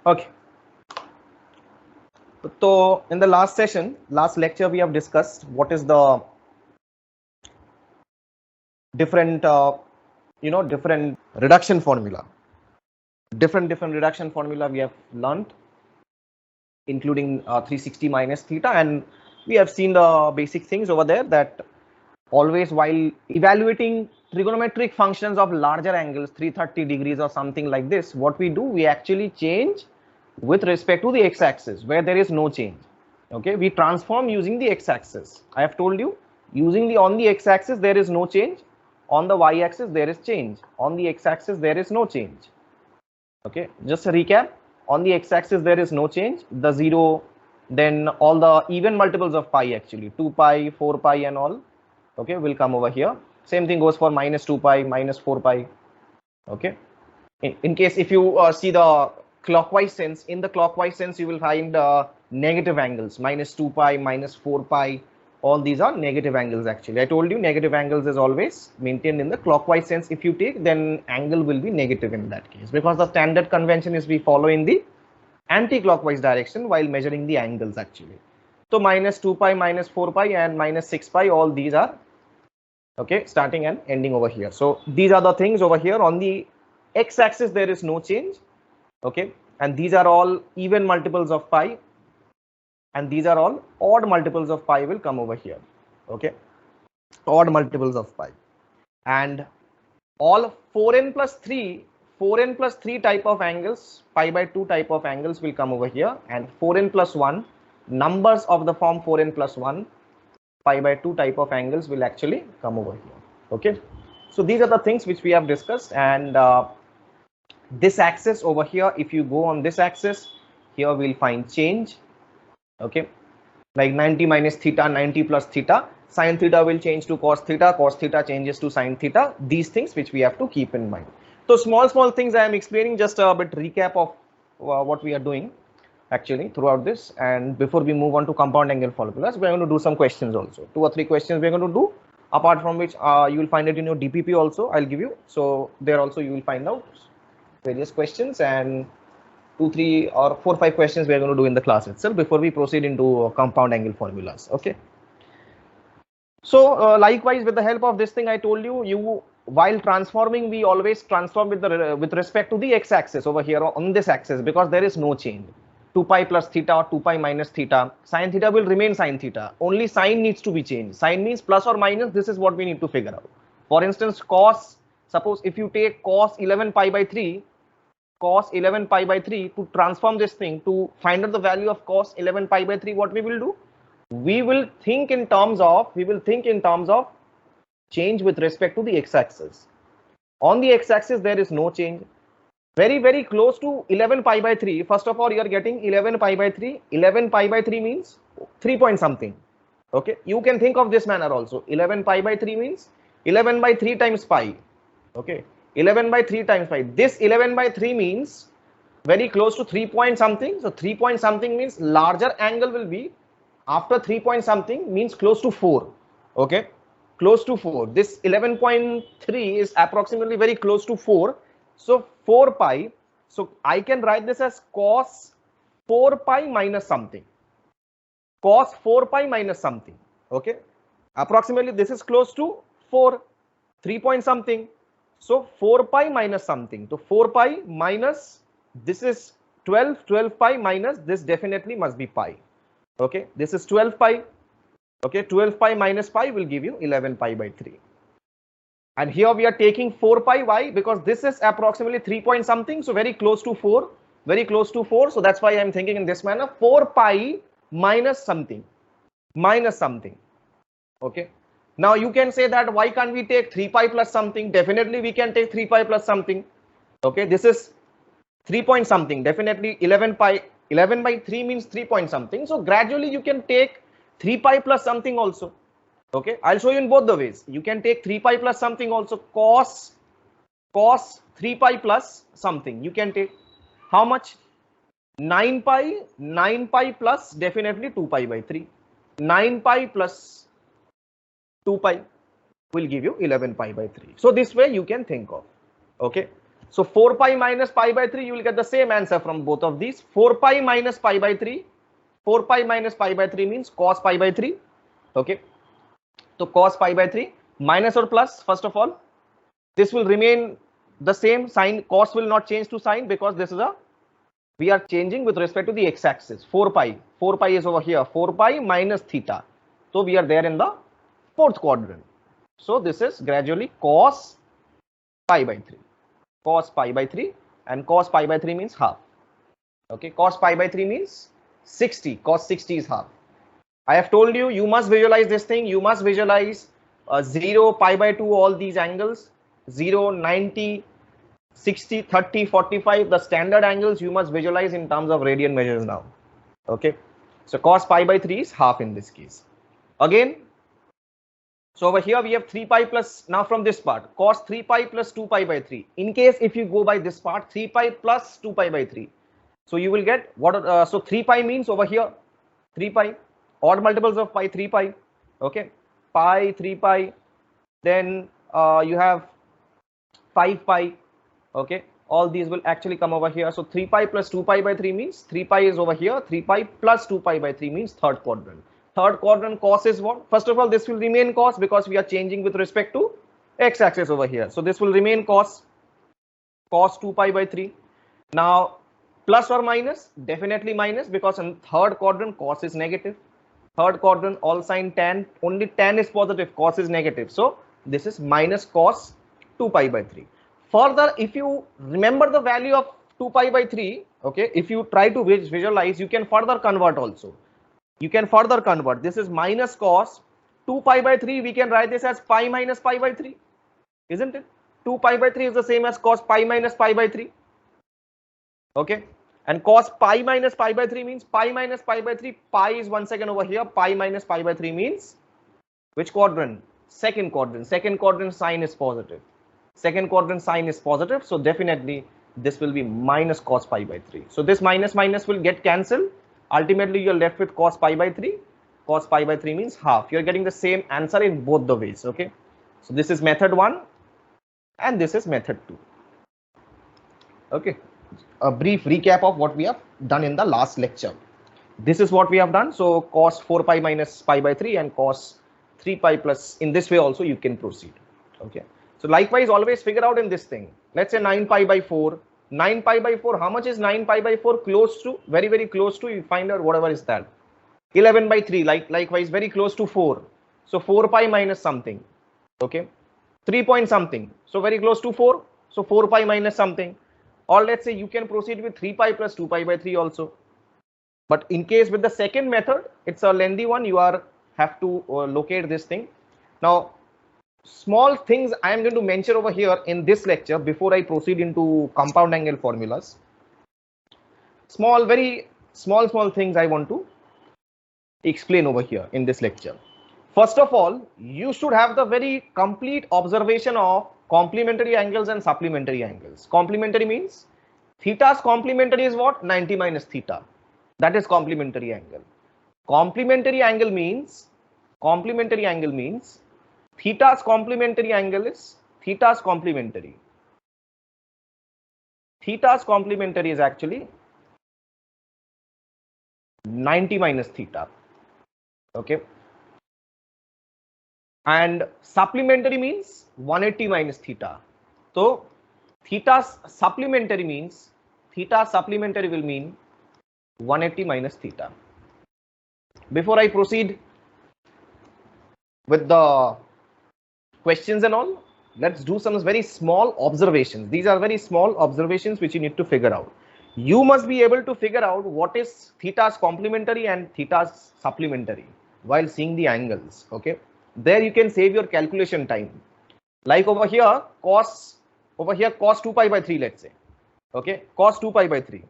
Okay. So in the last session, last lecture, we have discussed what is the different, different reduction formula. Different reduction formula we have learned, including 360 minus theta, and we have seen the basic things over there, that always while evaluating trigonometric functions of larger angles, 330 degrees or something like this, what we do, we actually change with respect to the x-axis where there is no change. Okay, we transform using the x-axis. I have told you, using on the x-axis there is no change, on the y-axis there is change, on the x-axis there is no change. Okay, just a recap, on the x-axis there is no change, the 0, then all the even multiples of pi, actually 2 pi, 4 pi and all, okay, will come over here. Same thing goes for minus 2 pi, minus 4 pi. Okay, in case if you see the clockwise sense, in the clockwise sense you will find negative angles, minus 2 pi, minus 4 pi, all these are negative angles. Actually, I told you negative angles is always maintained in the clockwise sense. If you take, then angle will be negative in that case, because the standard convention is we follow in the anti-clockwise direction while measuring the angles actually. So minus 2 pi, minus 4 pi and minus 6 pi, all these are okay, starting and ending over here. So these are the things over here. On the x-axis there is no change. Okay, and these are all even multiples of pi, and these are all odd multiples of pi will come over here. Okay, odd multiples of pi, and all 4n plus 3 type of angles, pi by 2 type of angles will come over here, and 4n plus 1 numbers of the form 4n plus 1 pi by 2 type of angles will actually come over here. Okay, so these are the things which we have discussed. And this axis over here, if you go on this axis, here we'll find change. Okay, like 90 minus theta, 90 plus theta, sin theta will change to cos theta changes to sin theta. These things which we have to keep in mind. So small things I am explaining, just a bit recap of what we are doing actually throughout this. And before we move on to compound angle formulas, we're going to do some questions also. 2 or 3 questions we're going to do, apart from which you will find it in your DPP also, I'll give you. So there also you will find out various questions, and 2, 3 or 4, 5 questions we are going to do in the class itself before we proceed into compound angle formulas. Okay, so likewise, with the help of this thing, I told you, while transforming, we always transform with respect to the x-axis over here on this axis, because there is no change. 2 pi plus theta or 2 pi minus theta, sin theta will remain sin theta, only sign needs to be changed. Sign means plus or minus. This is what we need to figure out. For instance, cos, suppose if you take cos 11 pi by 3, to transform this thing, to find out the value of cos 11 pi by 3, what we will do, we will think in terms of change with respect to the x-axis. On the x-axis there is no change, very close to 11 pi by 3. First of all, you are getting 11 pi by 3. 11 pi by 3 means 3 point something. Okay, you can think of this manner also. 11 pi by 3 means 11 by 3 times pi. Okay, 11 by 3 times pi. This 11 by 3 means very close to 3 point something. So 3 point something means larger angle will be after 3 point something, means close to 4. Okay, close to 4. This 11.3 is approximately very close to 4. So 4 pi. So I can write this as cos 4 pi minus something. Cos 4 pi minus something. Okay, approximately this is close to 4, 3 point something. So 4 pi minus something. So 4 pi minus, this is 12 pi minus this, definitely must be pi. Okay, this is 12 pi. Okay, 12 pi minus pi will give you 11 pi by 3. And here we are taking 4 pi. Why? Because this is approximately 3 point something. So very close to 4, very close to 4. So that's why I'm thinking in this manner, 4 pi minus something, Okay, now you can say that why can't we take 3 pi plus something? Definitely we can take 3 pi plus something. Okay, this is 3 point something, definitely 11 pi. 11 by 3 means 3 point something. So gradually you can take 3 pi plus something also. Okay, I'll show you in both the ways. You can take 3 pi plus something also. Cos 3 pi plus something. You can take how much? 9 pi plus definitely 2 pi by 3. 9 pi plus 2 pi will give you 11 pi by 3. So this way you can think of. Okay, So 4 pi minus pi by 3, you will get the same answer from both of these. 4 pi minus pi by 3. 4 pi minus pi by 3 means cos pi by 3. Okay. So cos pi by 3 minus or plus, first of all, this will remain the same sign. Cos will not change to sine because this is we are changing with respect to the x-axis. 4 pi is over here. 4 pi minus theta. So we are there in the fourth quadrant. So this is gradually cos pi by 3. Cos pi by 3, and cos pi by 3 means half. Okay, cos pi by 3 means 60. Cos 60 is half. I have told you, you must visualize this thing. You must visualize 0, pi by 2, all these angles, 0, 90, 60, 30, 45, the standard angles you must visualize in terms of radian measures now. Okay, so cos pi by 3 is half in this case. Again, so over here we have 3 pi plus, now from this part, cos 3 pi plus 2 pi by 3. In case if you go by this part, 3 pi plus 2 pi by 3. So you will get what, so 3 pi means over here, 3 pi, odd multiples of pi, 3 pi, okay, pi, 3 pi, then you have 5 pi, okay, all these will actually come over here. So 3 pi plus 2 pi by 3 means 3 pi is over here, 3 pi plus 2 pi by 3 means third quadrant. Third quadrant cos is what? First of all, this will remain cos because we are changing with respect to x-axis over here. So this will remain cos 2 pi by 3. Now plus or minus, definitely minus, because in third quadrant cos is negative. Third quadrant all sign tan, only tan is positive, cos is negative. So this is minus cos 2 pi by 3. Further, if you remember the value of 2 pi by 3, okay, if you try to visualize, you can further convert also. You can further convert. This is minus cos 2 pi by 3. We can write this as pi minus pi by 3, isn't it? 2 pi by 3 is the same as cos pi minus pi by 3. Okay, and cos pi minus pi by 3 means pi minus pi by 3. Pi is once again over here. Pi minus pi by 3 means which quadrant? Second quadrant. Second quadrant sign is positive. Second quadrant sign is positive. So definitely this will be minus cos pi by 3. So this minus minus will get cancelled. Ultimately you're left with cos pi by 3. Cos pi by 3 means half. You're getting the same answer in both the ways. Okay, so this is method 1 and this is method 2. Okay, a brief recap of what we have done in the last lecture. This is what we have done. So cos 4 pi minus pi by 3 and cos 3 pi plus, in this way also you can proceed. Okay, so likewise always figure out in this thing. Let's say 9 pi by 4. 9 pi by 4, how much is 9 pi by 4? Close to, very very close to, you find out whatever is that. 11 by 3, likewise very close to 4. So 4 pi minus something. Okay, 3 point something. So very close to 4. So 4 pi minus something. Or let's say you can proceed with 3 pi plus 2 pi by 3 also. But in case with the second method, it's a lengthy one. You have to locate this thing. Now, small things I am going to mention over here in this lecture before I proceed into compound angle formulas. Small, very small things I want to explain over here in this lecture. First of all, you should have the very complete observation of complementary angles and supplementary angles. Complementary means theta's complementary is what? 90 minus theta. That is complementary angle. Complementary angle means theta's complementary angle is theta's complementary. Theta's complementary is actually 90 minus theta. Okay. And supplementary means 180 minus theta. So theta's supplementary means, theta supplementary will mean 180 minus theta. Before I proceed with the questions and all, let's do some very small observations. These are very small observations which you need to figure out. You must be able to figure out what is theta's complementary and theta's supplementary while seeing the angles. Okay, there you can save your calculation time. Like over here cos 2 pi by 3, let's say. Okay, cos 2 pi by 3.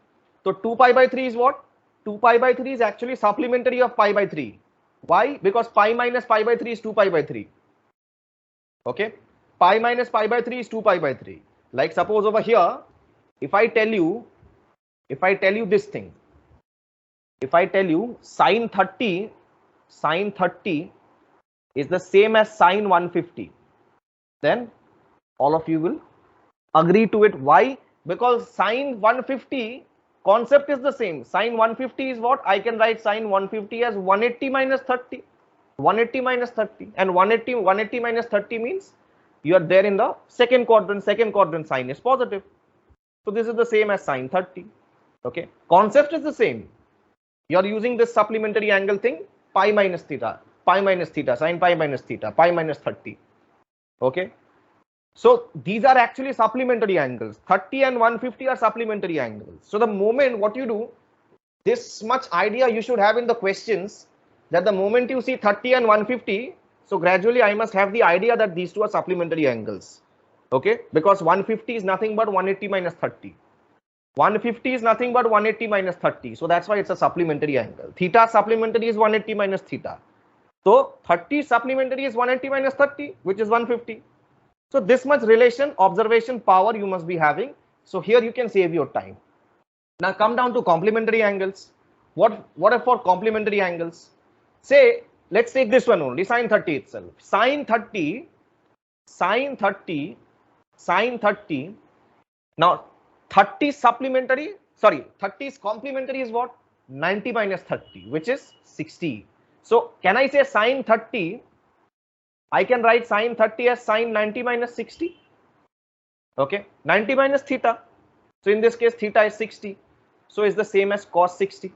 So 2 pi by 3 is what? 2 pi by 3 is actually supplementary of pi by 3. Why? Because pi minus pi by 3 is 2 pi by 3. Okay, pi minus pi by 3 is 2 pi by 3. Like suppose over here, if I tell you this thing, if I tell you sine 30 is the same as sine 150, then all of you will agree to it. Why? Because sine 150 concept is the same. Sine 150 is what? I can write sine 150 as 180 minus 30. 180 minus 30, and 180 minus 30 means you are there in the second quadrant. Second quadrant sine is positive. So this is the same as sine 30. Okay. Concept is the same. You are using this supplementary angle thing, pi minus theta, sine pi minus theta, pi minus 30. Okay. So these are actually supplementary angles. 30 and 150 are supplementary angles. So the moment what you do, this much idea you should have in the questions, that the moment you see 30 and 150, so gradually I must have the idea that these two are supplementary angles. Okay, because 150 is nothing but 180 minus 30. 150 is nothing but 180 minus 30. So that's why it's a supplementary angle. Theta supplementary is 180 minus theta. So 30 supplementary is 180 minus 30, which is 150. So this much relation, observation power you must be having. So here you can save your time. Now come down to complementary angles. What are for complementary angles? Say, let's take this one only, sine 30 itself. Sine 30. Now 30 supplementary, 30 is complementary is what? 90 minus 30, which is 60. So can I say sine 30? I can write sine 30 as sine 90 minus 60. Okay, 90 minus theta. So in this case, theta is 60. So it's the same as cos 60.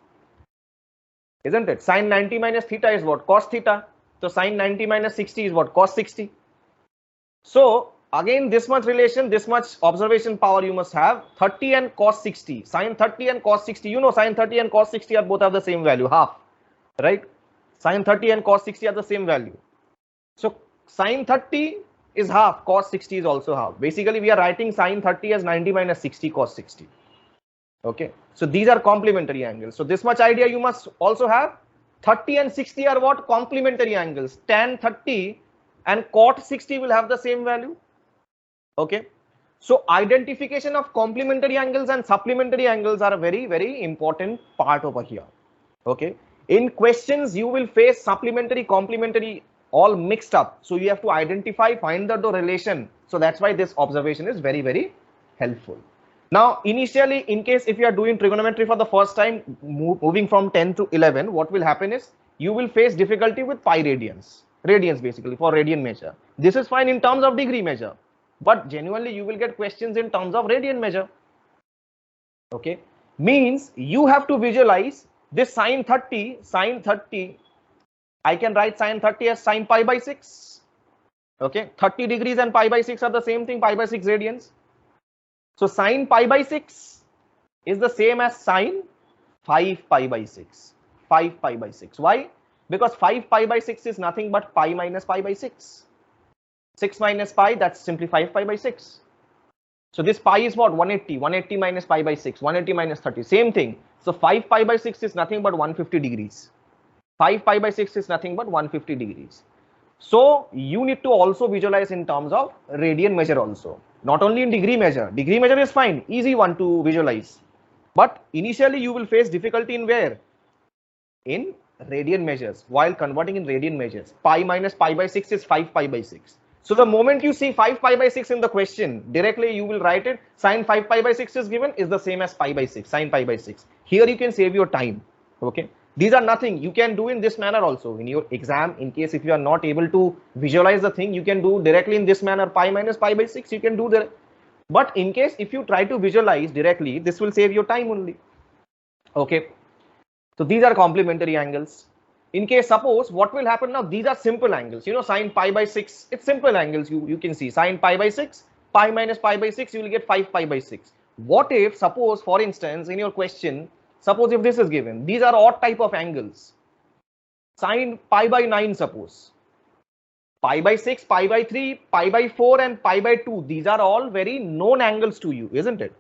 Isn't it? Sine 90 minus theta is what? Cos theta. So sine 90 minus 60 is what? Cos 60. So again, this much relation, this much observation power you must have. 30 and cos 60. Sine 30 and cos 60. You know, sine 30 and cos 60 are both have the same value, half. Right? Sine 30 and cos 60 are the same value. So sine 30 is half, cos 60 is also half. Basically, we are writing sine 30 as 90 minus 60 cos 60. Okay, so these are complementary angles. So this much idea you must also have. 30 and 60 are what? Complementary angles. Tan 30 and cot 60 will have the same value. Okay, so identification of complementary angles and supplementary angles are a very, very important part over here. Okay, in questions you will face supplementary, complementary all mixed up. So you have to identify, find the relation. So that's why this observation is very, very helpful. Now, initially, in case if you are doing trigonometry for the first time, moving from 10 to 11, what will happen is you will face difficulty with pi radians. Radians basically for radian measure. This is fine in terms of degree measure, but genuinely you will get questions in terms of radian measure. Okay, means you have to visualize this sine 30. I can write sine 30 as sine pi by 6. Okay, 30 degrees and pi by 6 are the same thing, pi by 6 radians. So sine pi by 6 is the same as sine 5 pi by 6. 5 pi by 6. Why? Because 5 pi by 6 is nothing but pi minus pi by 6. 6 minus pi, that's simply 5 pi by 6. So this pi is what? 180. 180 minus pi by 6. 180 minus 30. Same thing. So 5 pi by 6 is nothing but 150 degrees. 5 pi by 6 is nothing but 150 degrees. So you need to also visualize in terms of radian measure also. Not only in degree measure. Degree measure is fine, easy one to visualize. But initially you will face difficulty in where? In radian measures. While converting in radian measures, pi minus pi by 6 is 5 pi by 6. So the moment you see 5 pi by 6 in the question, directly you will write it. Sine 5 pi by 6 is given, is the same as pi by 6, sine pi by 6. Here you can save your time. Okay. These are nothing. You can do in this manner also in your exam. In case if you are not able to visualize the thing, you can do directly in this manner. Pi minus pi by 6, you can do that. But in case if you try to visualize directly, this will save your time only. Okay. So these are complementary angles. In case suppose what will happen now, these are simple angles. You know, sine pi by 6, it's simple angles. You can see sine pi by 6, pi minus pi by 6, you will get 5 pi by 6. What if suppose for instance in your question, suppose if this is given, these are odd type of angles. Sine pi by 9 suppose. Pi by 6, pi by 3, pi by 4 and pi by 2. These are all very known angles to you, isn't it?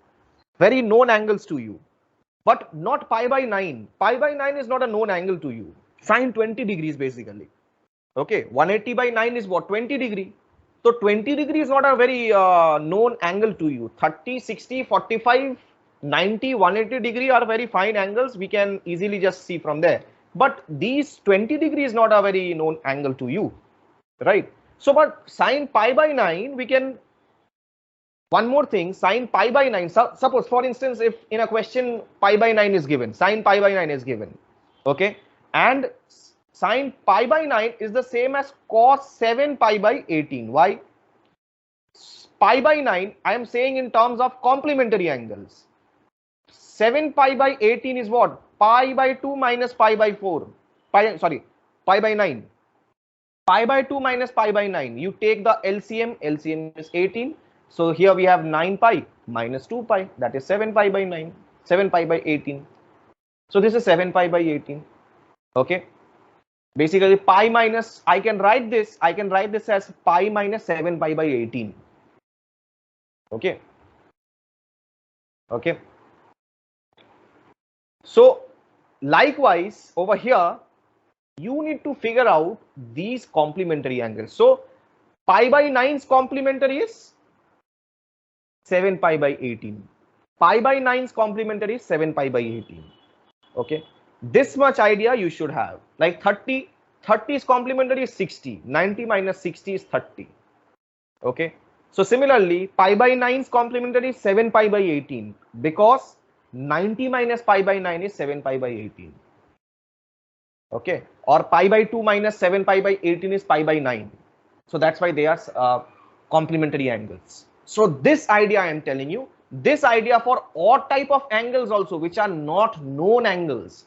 Very known angles to you. But not pi by 9. Pi by 9 is not a known angle to you. Sine 20 degrees basically. Okay, 180 by 9 is what? 20 degree. So 20 degree is not a very known angle to you. 30, 60, 45, 90, 180 degree are very fine angles. We can easily just see from there. But these 20 degree is not a very known angle to you, right? So, but sine pi by 9, we can One more thing, sine pi by 9. Suppose, for instance, if in a question pi by 9 is given, sine pi by 9 is given, okay, and sine pi by 9 is the same as cos 7 pi by 18. Why? Pi by 9, I am saying in terms of complementary angles. 7 pi by 18 is what? Pi by 2 minus pi by 4. Pi by 9. Pi by 2 minus pi by 9. You take the LCM. LCM is 18. So here we have 9 pi minus 2 pi. That is 7 pi by 9. 7 pi by 18. So this is 7 pi by 18. Okay. Basically pi minus, I can write this as pi minus 7 pi by 18. Okay. Okay. So likewise over here, you need to figure out these complementary angles. So pi by 9's complementary is 7 pi by 18. Pi by 9's complementary is 7 pi by 18. Okay. This much idea you should have. Like 30's complementary is 60. 90 minus 60 is 30. Okay. So similarly, pi by 9's complementary is 7 pi by 18 because 90 minus pi by 9 is 7 pi by 18. Okay. Or pi by 2 minus 7 pi by 18 is pi by 9. So that's why they are complementary angles. So this idea I am telling you, this idea for odd type of angles also, which are not known angles.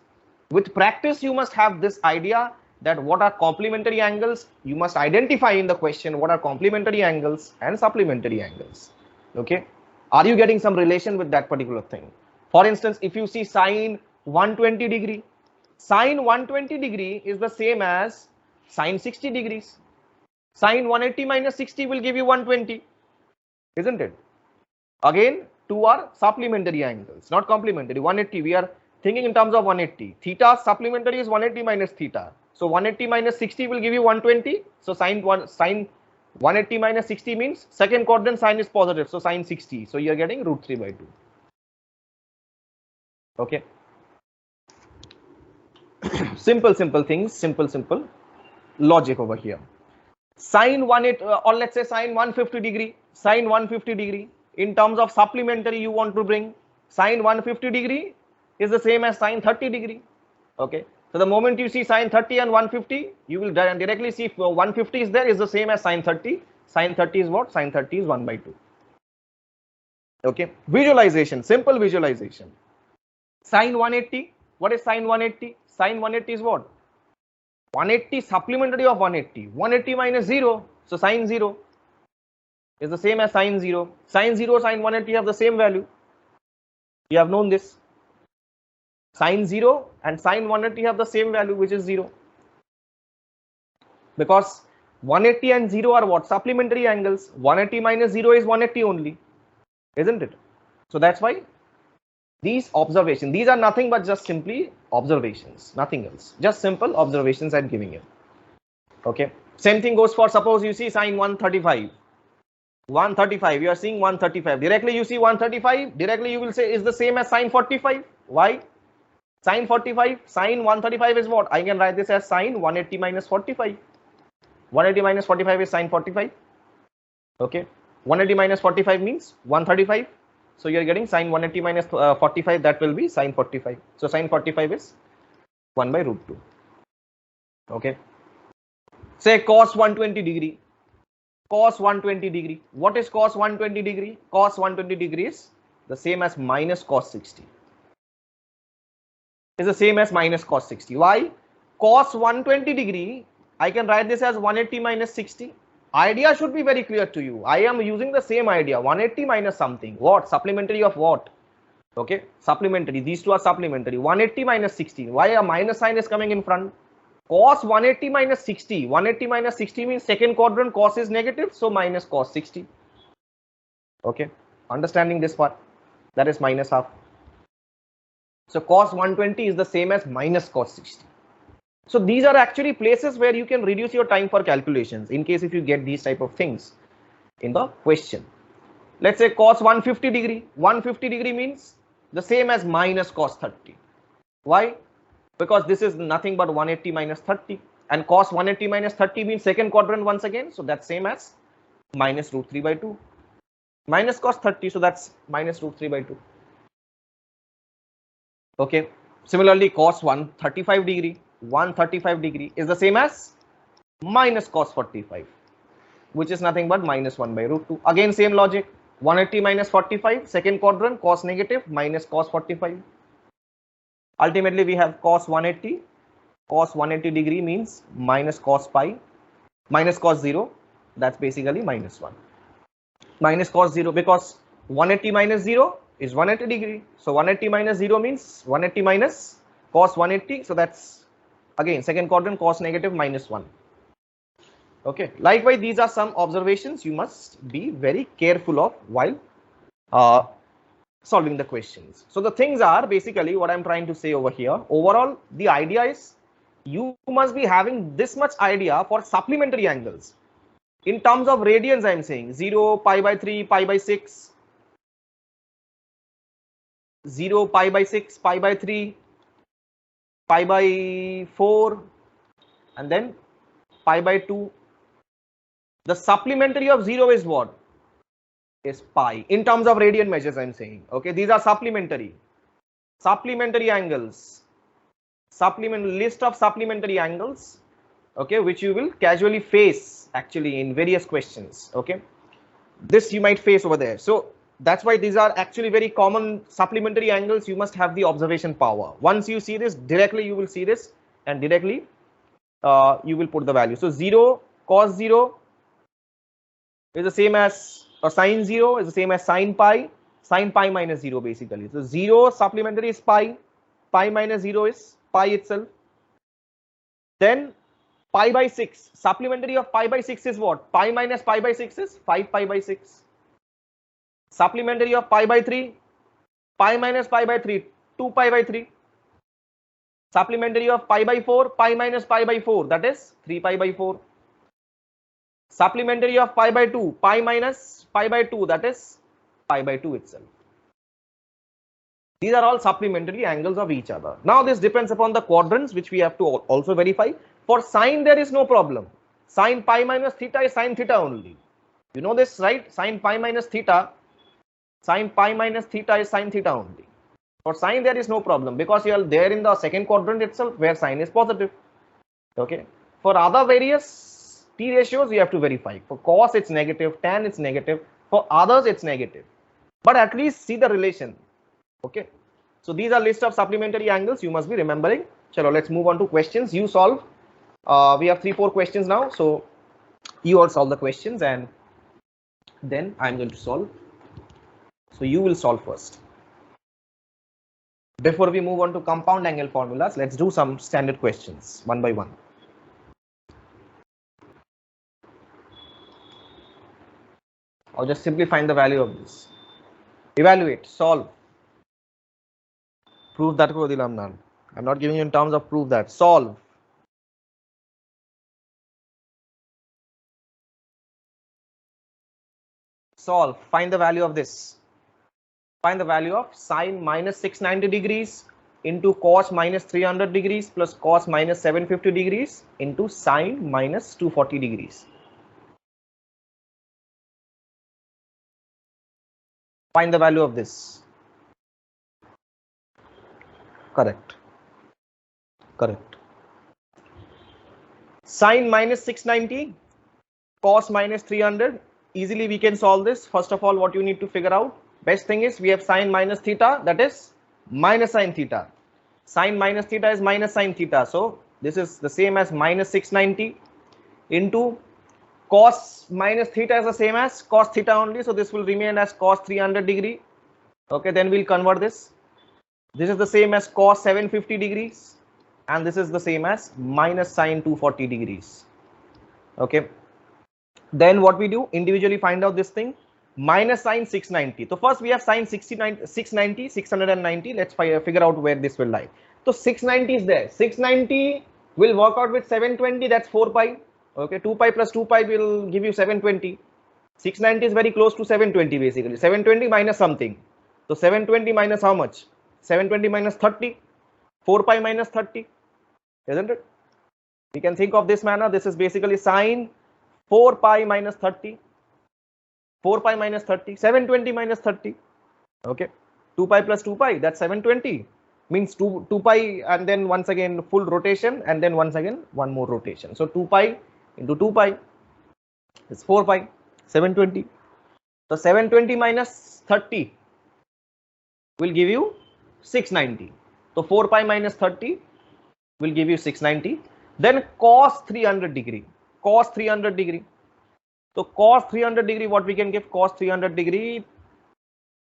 With practice, you must have this idea that what are complementary angles. You must identify in the question what are complementary angles and supplementary angles. Okay. Are you getting some relation with that particular thing? For instance, if you see sine 120 degree, sine 120 degree is the same as sine 60 degrees. Sine 180 minus 60 will give you 120, isn't it? Again, two are supplementary angles, not complementary. 180, we are thinking in terms of 180. Theta supplementary is 180 minus theta. So 180 minus 60 will give you 120. So sine 180 minus 60 means second quadrant sine is positive. So sine 60. So you are getting root 3 by 2. Okay. Simple things, simple logic over here. Sine 180 or let's say sine 150 degree, sine 150 degree. In terms of supplementary, you want to bring sine 150 degree is the same as sine 30 degree. Okay. So the moment you see sine 30 and 150, you will directly see if 150 is there is the same as sine 30. Sine 30 is what? Sine 30 is 1 by 2. Okay. Visualization, simple visualization. Sine 180. What is sine 180? Sine 180 is what? 180 supplementary of 180. 180 minus 0. So sine 0 is the same as sine 0. Sine 0, sine 180 have the same value. You have known this. Sine 0 and sine 180 have the same value, which is 0. Because 180 and 0 are what? Supplementary angles. 180 minus 0 is 180 only, isn't it? So that's why these observations, these are nothing but just simply observations, nothing else. Just simple observations I'm giving you. Okay. Same thing goes for, suppose you see sine 135. 135, you are seeing 135. Directly you see 135, directly you will say is the same as sine 45. Why? Sine 45, sine 135 is what? I can write this as sine 180 minus 45. 180 minus 45 is sine 45. Okay. 180 minus 45 means 135. So you are getting sine 180 minus 45, that will be sine 45. So sine 45 is 1 by root 2. Okay. Say cos 120 degree. Cos 120 degree. What is cos 120 degree? Cos 120 degree is the same as minus cos 60. Is the same as minus cos 60. Why? Cos 120 degree, I can write this as 180 minus 60. Idea should be very clear to you. I am using the same idea. 180 minus something. What? Supplementary of what? Okay. Supplementary. These two are supplementary. 180 minus 60. Why a minus sign is coming in front? Cos 180 minus 60. 180 minus 60 means second quadrant cos is negative. So minus cos 60. Okay. Understanding this part? That is minus half. So cos 120 is the same as minus cos 60. So these are actually places where you can reduce your time for calculations in case if you get these type of things in the question. Let's say cos 150 degree. 150 degree means the same as minus cos 30. Why? Because this is nothing but 180 minus 30, and cos 180 minus 30 means second quadrant once again. So that's same as minus root 3 by 2. minus cos 30, so that's minus root 3 by 2. Okay. Similarly, cos 135 degree is the same as minus cos 45, which is nothing but minus 1 by root 2. Again, same logic. 180 minus 45, second quadrant, cos negative minus cos 45. Ultimately, we have cos 180. Cos 180 degree means minus cos pi, minus cos 0. That's basically minus 1. Minus cos 0, because 180 minus 0 is 180 degree. So 180 minus 0 means 180 minus cos 180. So that's again second quadrant, cos negative minus 1. Okay. Likewise, these are some observations you must be very careful of while solving the questions. So the things are basically what I'm trying to say over here. Overall, the idea is you must be having this much idea for supplementary angles. In terms of radians, I'm saying 0, pi by 3, pi by 6, 0, pi by 6, pi by 3, pi by 4, and then pi by 2. The supplementary of 0 is what? Is pi. In terms of radian measures, I'm saying. Okay, these are supplementary angles. List of supplementary angles. Okay, which you will casually face actually in various questions. Okay, this you might face over there. So that's why these are actually very common supplementary angles. You must have the observation power. Once you see this directly, you will see this, and directly you will put the value. So 0 cos 0 is the same as, or sine 0 is the same as sine pi minus 0 basically. So 0 supplementary is pi minus 0 is pi itself. Then pi by 6, supplementary of pi by 6 is what? Pi minus pi by 6 is 5 pi by 6. Supplementary of pi by 3, pi minus pi by 3, 2 pi by 3. Supplementary of pi by 4, pi minus pi by 4, that is 3 pi by 4. Supplementary of pi by 2, pi minus pi by 2, that is pi by 2 itself. These are all supplementary angles of each other. Now this depends upon the quadrants, which we have to also verify. For sine, there is no problem. Sine pi minus theta is sine theta only. You know this, right? Sine pi minus theta is sine theta only. For sine, there is no problem because you are there in the second quadrant itself where sine is positive. Okay. For other various t ratios, you have to verify. For cos, it's negative. Tan, it's negative. For others, it's negative. But at least see the relation. Okay. So these are list of supplementary angles you must be remembering. Chalo, let's move on to questions. You solve. We have 3-4 questions now. So you all solve the questions and then I'm going to solve. So you will solve first. Before we move on to compound angle formulas, let's do some standard questions one by one. Or just simply find the value of this. Evaluate, solve. Prove that. I'm not giving you in terms of prove that. Solve. Solve. Find the value of this. Find the value of sine minus 690 degrees into cos minus 300 degrees plus cos minus 750 degrees into sine minus 240 degrees. Find the value of this. Correct. Correct. Sine minus 690, cos minus 300. Easily we can solve this. First of all, what you need to figure out, best thing is we have sine minus theta, that is minus sine theta. Sine minus theta is minus sine theta. So this is the same as minus 690 into cos minus theta is the same as cos theta only. So this will remain as cos 300 degree. Okay, then we'll convert this. This is the same as cos 750 degrees. And this is the same as minus sine 240 degrees. Okay. Then what we do, individually find out this thing. Minus sine 690. So first we have sine 690, 690. Let's figure out where this will lie. So 690 is there. 690 will work out with 720. That's 4 pi. Okay, 2 pi plus 2 pi will give you 720. 690 is very close to 720 basically. 720 minus something. So 720 minus how much? 720 minus 30. 4 pi minus 30. Isn't it? We can think of this manner. This is basically sine 4 pi minus 30. 4 pi minus 30, 720 minus 30. Okay, 2 pi plus 2 pi, that's 720. Means 2 pi and then once again full rotation and then once again one more rotation. So 2 pi into 2 pi is 4 pi, 720. So 720 minus 30 will give you 690. So 4 pi minus 30 will give you 690. Then cos 300 degree, cos 300 degree. So cos 300 degree, what we can give? Cos 300 degree,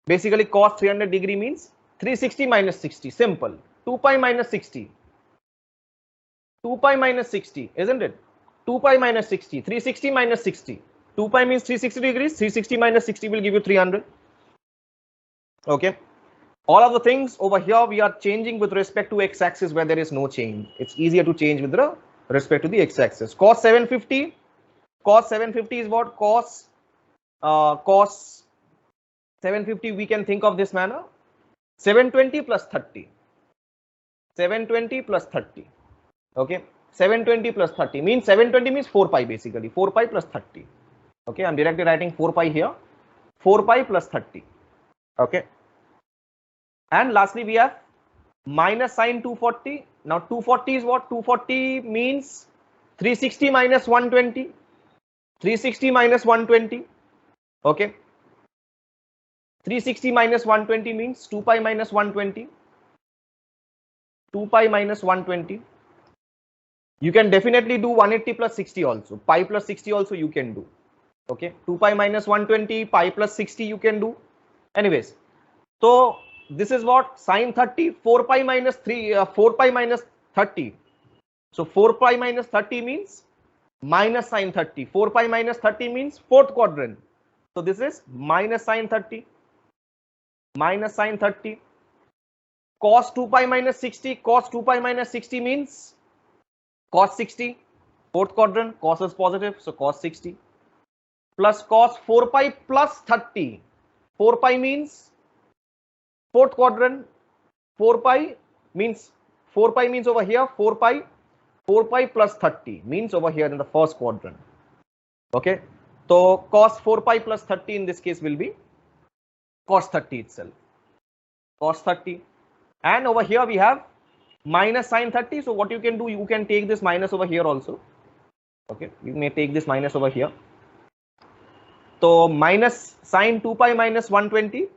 basically cos 300 degree means 360 minus 60, simple. 2 pi minus 60, 2 pi minus 60, isn't it? 2 pi minus 60, 360 minus 60. 2 pi means 360 degrees, 360 minus 60 will give you 300. Okay. All of the things over here we are changing with respect to x-axis where there is no change. It's easier to change with respect to the x-axis. Cos 750, cos 750 is what? Cos 750 we can think of this manner. 720 plus 30. 720 plus 30. Okay. 720 plus 30 means 720 means 4 pi basically. 4 pi plus 30. Okay. I'm directly writing 4 pi here. 4 pi plus 30. Okay. And lastly, we have minus sine 240. Now 240 is what? 240 means 360 minus 120. 360 minus 120. Okay. 360 minus 120 means 2 pi minus 120. 2 pi minus 120. You can definitely do 180 plus 60 also. Pi plus 60 also you can do. Okay. 2 pi minus 120, pi plus 60 you can do. Anyways. So this is what? Sine 30, 4 pi minus 4 pi minus 30. So 4 pi minus 30 means minus sine 30. 4 pi minus 30 means fourth quadrant. So this is minus sine 30. Minus sine 30. Cos 2 pi minus 60. Cos 2 pi minus 60 means cos 60. Fourth quadrant. Cos is positive. So cos 60. Plus cos 4 pi plus 30. 4 pi means fourth quadrant. 4 pi means over here 4 pi plus 30 means over here in the first quadrant. Okay, so cos 4 pi plus 30 in this case will be cos 30 itself, cos 30. And over here we have minus sine 30. So what you can do, you can take this minus over here also. Okay, you may take this minus over here. So minus sine 2 pi minus 120.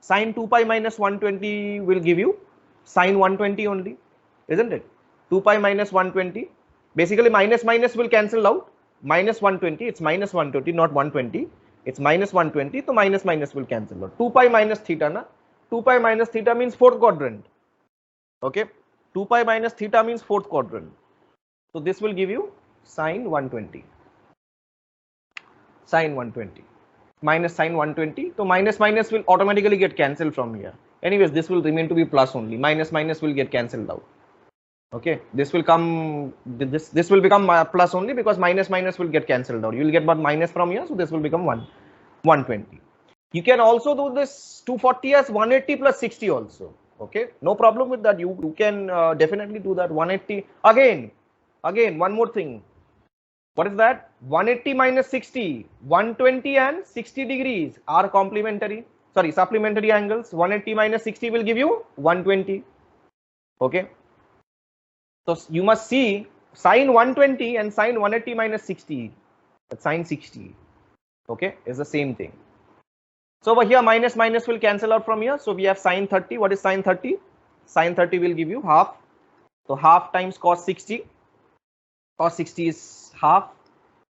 Sine 2 pi minus 120 will give you sine 120 only, isn't it? 2 pi minus 120. Basically minus minus will cancel out. Minus 120, it's minus 120, not 120. It's minus 120, so minus minus will cancel out. 2 pi minus theta, na? 2 pi minus theta means fourth quadrant. Okay, 2 pi minus theta means fourth quadrant. So this will give you sine 120. Sine 120. Minus sine 120. So minus minus will automatically get cancelled from here. Anyways, this will remain to be plus only. Minus minus will get cancelled out. Okay, this will come. This will become plus only because minus minus will get cancelled out. You will get but minus from here, so this will become 120. You can also do this 240 as 180 plus 60 also. Okay, no problem with that. You can definitely do that 180 again. One more thing. What is that? 180 minus 60, 120 and 60 degrees are complementary. Sorry, supplementary angles. 180 minus 60 will give you 120. Okay. So you must see sine 120 and sine 180 minus 60. That's sine 60. Okay, is the same thing. So over here minus minus will cancel out from here. So we have sine 30. What is sine 30? Sine 30 will give you half. So half times cos 60. Cos 60 is half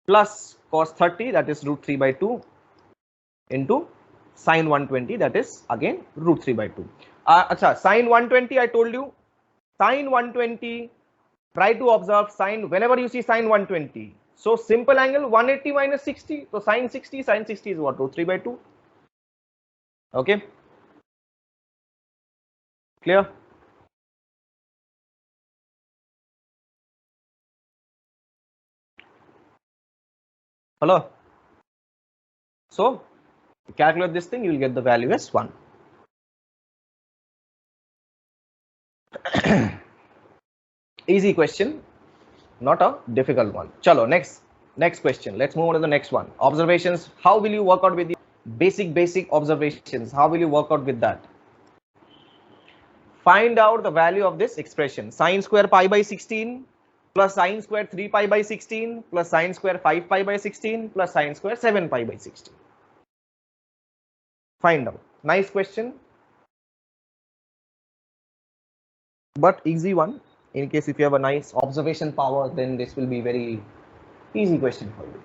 plus cos 30, that is root 3 by 2 into sine 120, that is again root 3 by 2. Acha, sine 120 I told you. Sine 120, try to observe sine whenever you see sine 120. So simple angle 180 minus 60. So sine 60 is what? Root 3 by 2. Okay. Clear? Hello. So calculate this thing, you will get the value as 1. Easy question, not a difficult one. Chalo, next. Next question. Let's move on to the next one. Observations. How will you work out with the basic observations? How will you work out with that? Find out the value of this expression. Sine square pi by 16 plus sine square 3 pi by 16 plus sine square 5 pi by 16 plus sine square 7 pi by 16. Find out. Nice question, but easy one. In case if you have a nice observation power, then this will be very easy question for you.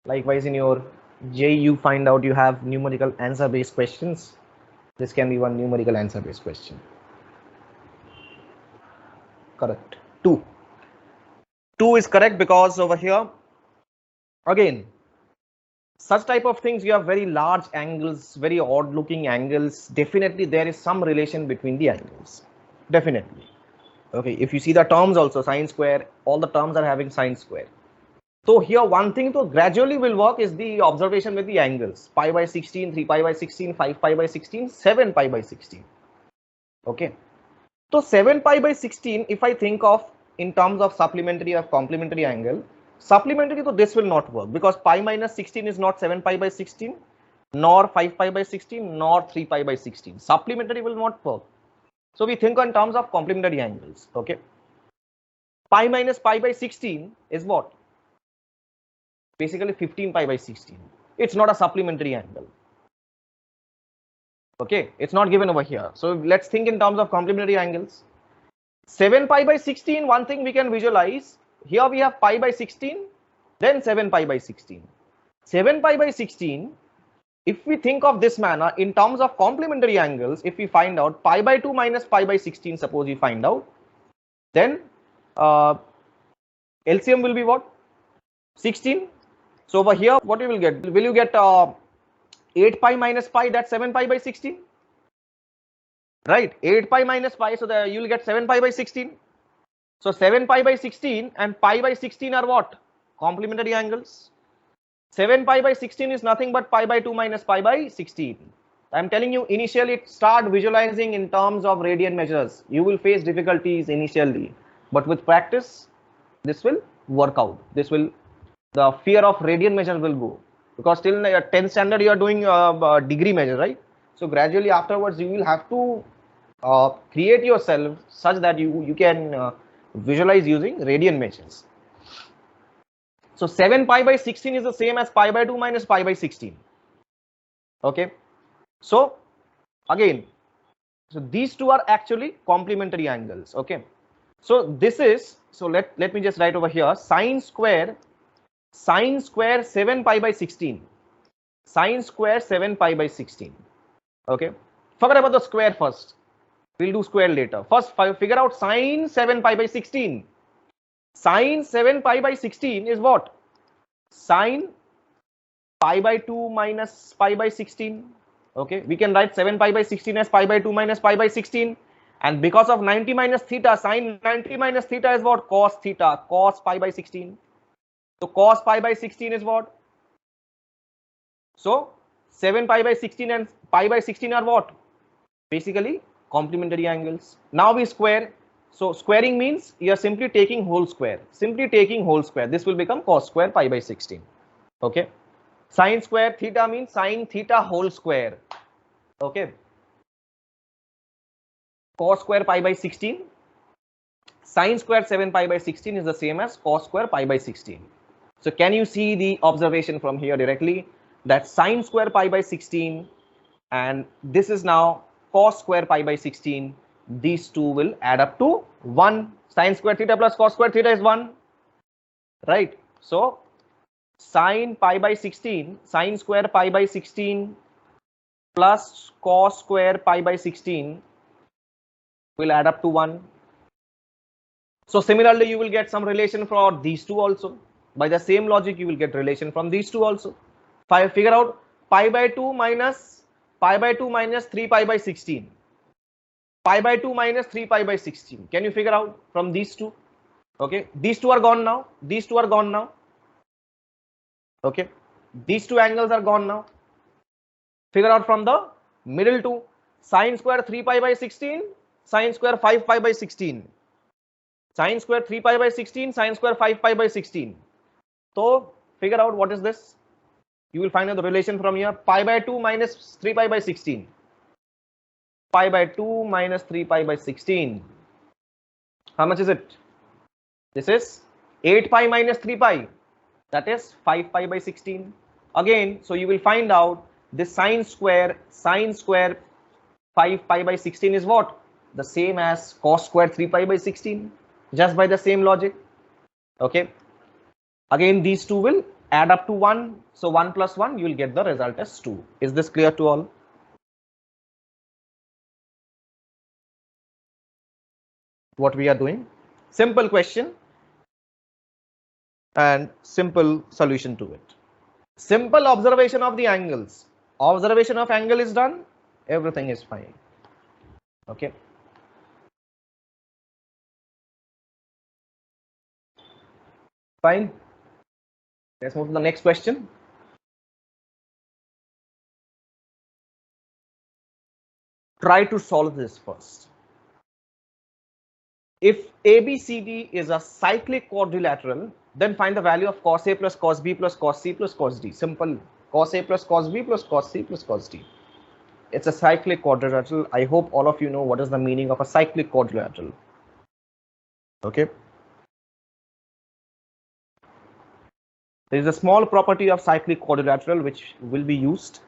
Likewise, in your JEE, you find out you have numerical answer based questions. This can be one numerical answer based question. Correct. 2. 2 is correct because over here, again, such type of things, you have very large angles, very odd looking angles. Definitely there is some relation between the angles. Definitely. Okay, if you see the terms also, sine square, all the terms are having sine square. So here one thing to gradually will work is the observation with the angles. Pi by 16, 3 pi by 16, 5 pi by 16, 7 pi by 16. Okay. So 7 pi by 16, if I think of in terms of supplementary or complementary angle, supplementary, so this will not work because pi minus 16 is not 7 pi by 16, nor 5 pi by 16, nor 3 pi by 16. Supplementary will not work. So we think in terms of complementary angles. Okay. Pi minus pi by 16 is what? Basically 15 pi by 16. It's not a supplementary angle. Okay, it's not given over here. So let's think in terms of complementary angles. 7 pi by 16, one thing we can visualize. Here we have pi by 16, then 7 pi by 16. 7 pi by 16, if we think of this manner in terms of complementary angles, if we find out pi by 2 minus pi by 16, suppose we find out, then LCM will be what? 16. So over here, what you will get? Will you get 8 pi minus pi, that's 7 pi by 16? Right, 8 pi minus pi, so you will get 7 pi by 16. So 7 pi by 16 and pi by 16 are what? Complementary angles. 7 pi by 16 is nothing but pi by 2 minus pi by 16. I'm telling you, initially start visualizing in terms of radian measures. You will face difficulties initially, but with practice, this will work out. This will, the fear of radian measure will go, because till 10th standard you are doing degree measure, right? So gradually afterwards you will have to create yourself such that you can visualize using radian measures. So 7 pi by 16 is the same as pi by 2 minus pi by 16. Okay, so again, so these two are actually complementary angles. Okay, so this is, so let me just write over here, sine square 7 pi by 16, sine square 7 pi by 16. Okay, forget about the square first, we'll do square later. First figure out sine 7 pi by 16. Sine 7 pi by 16 is what? Sine pi by 2 minus pi by 16. Okay, we can write 7 pi by 16 as pi by 2 minus pi by 16, and because of 90 minus theta, sine 90 minus theta is what? Cos theta, cos pi by 16. So cos pi by 16 is what? So 7 pi by 16 and pi by 16 are what? Basically complementary angles. Now we square. So squaring means you are simply taking whole square. Simply taking whole square. This will become cos square pi by 16. Okay. Sine square theta means sine theta whole square. Okay. Cos square pi by 16. Sine square 7 pi by 16 is the same as cos square pi by 16. So can you see the observation from here directly, that sine square pi by 16 and this is now cos square pi by 16. These two will add up to 1. Sine square theta plus cos square theta is 1. Right. So sine pi by 16, sine square pi by 16 plus cos square pi by 16 will add up to 1. So similarly, you will get some relation for these two also. By the same logic, you will get relation from these two also. Figure out pi by 2 minus 3 pi by 16. Pi by 2 minus 3 pi by 16. Can you figure out from these two? Okay, these two are gone now. These two are gone now. Okay, these two angles are gone now. Figure out from the middle two. Sine square 3 pi by 16, sine square 5 pi by 16. Sine square 3 pi by 16, sine square 5 pi by 16. So figure out what is this. You will find out the relation from here. Pi by 2 minus 3 pi by 16. Pi by 2 minus 3 pi by 16. How much is it? This is 8 pi minus 3 pi. That is 5 pi by 16. Again, so you will find out this sine square 5 pi by 16 is what? The same as cos square 3 pi by 16. Just by the same logic. Okay. Again, these two will add up to 1. So 1 plus 1, you will get the result as 2. Is this clear to all? What we are doing? Simple question and simple solution to it. Simple observation of the angles. Observation of angle is done. Everything is fine. Okay. Fine. Let's move to the next question. Try to solve this first. If ABCD is a cyclic quadrilateral, then find the value of cos A plus cos B plus cos C plus cos D. Simple. Cos A plus cos B plus cos C plus cos D. It's a cyclic quadrilateral. I hope all of you know what is the meaning of a cyclic quadrilateral. Okay. There is a small property of cyclic quadrilateral which will be used.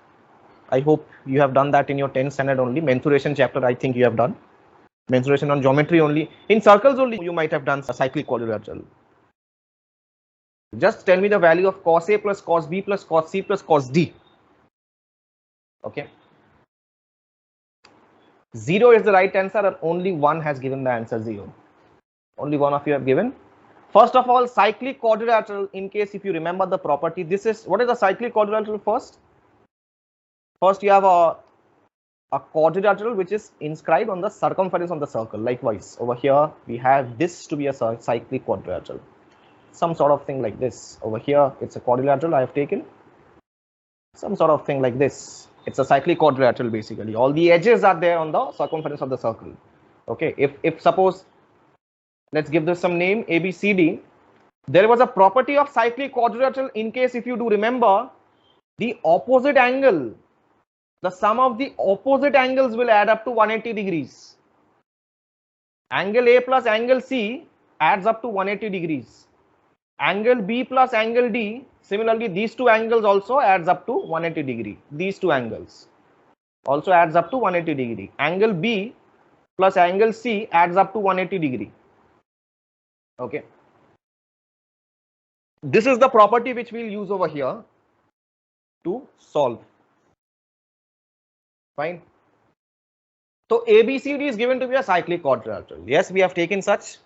I hope you have done that in your 10th standard only. Mensuration chapter, I think you have done. Mensuration on geometry only. In circles only, you might have done a cyclic quadrilateral. Just tell me the value of cos A plus cos B plus cos C plus cos D. Okay. 0 is the right answer, and only one has given the answer 0. Only one of you have given. First of all, cyclic quadrilateral, in case if you remember the property, this is, what is the cyclic quadrilateral first? First you have a quadrilateral which is inscribed on the circumference of the circle. Likewise, over here we have this to be a cyclic quadrilateral. Some sort of thing like this. Over here it's a quadrilateral I have taken. Some sort of thing like this. It's a cyclic quadrilateral basically. All the edges are there on the circumference of the circle. Okay, if suppose, let's give this some name, ABCD. There was a property of cyclic quadrilateral, in case if you do remember, the opposite angle, the sum of the opposite angles will add up to 180 degrees. Angle A plus angle C adds up to 180 degrees. Angle B plus angle D, similarly these two angles also adds up to 180 degree. These two angles also adds up to 180 degree. Angle B plus angle C adds up to 180 degree. Okay. This is the property which we'll use over here to solve. Fine. So ABCD is given to be a cyclic quadrilateral. Yes, we have taken such.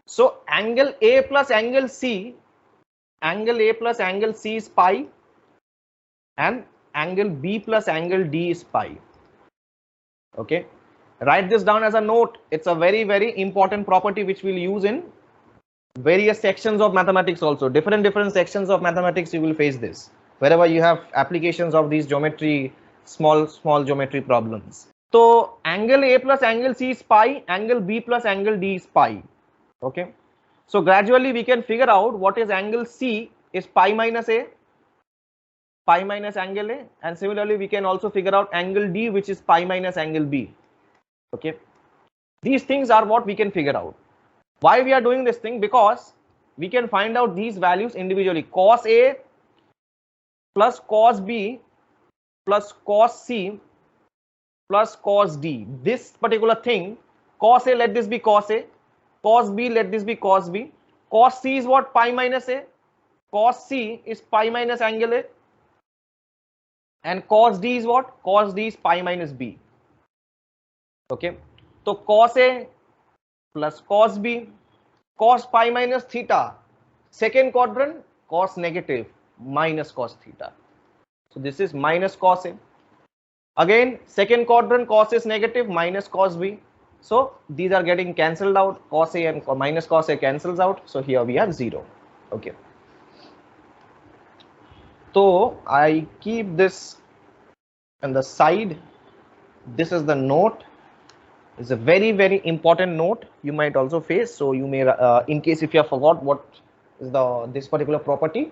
So angle A plus angle C is pi, and angle B plus angle D is pi. Okay. Write this down as a note. It's a very, very important property which we'll use in various sections of mathematics also. Different sections of mathematics you will face this. Wherever you have applications of these geometry, small geometry problems. So angle A plus angle C is pi, angle B plus angle D is pi. Okay. So gradually we can figure out what is angle C is pi minus A, pi minus angle A, and similarly we can also figure out angle D which is pi minus angle B. Okay. These things are what we can figure out. Why we are doing this thing? Because we can find out these values individually. Cos A plus cos B plus cos C plus cos D. This particular thing, cos A, let this be cos A, cos B, let this be cos B. Cos C is what? Pi minus A. Cos C is pi minus angle A. And cos D is what? Cos D is pi minus B. Okay. So cos A plus cos B, cos pi minus theta. Second quadrant, cos negative minus cos theta. So this is minus cos A. Again, second quadrant, cos is negative minus cos B. So these are getting cancelled out. Cos A and minus cos A cancels out. So here we have 0. Okay. So I keep this on the side. This is the note. It's a very, very important note you might also face. So you may, in case if you have forgot what is this particular property,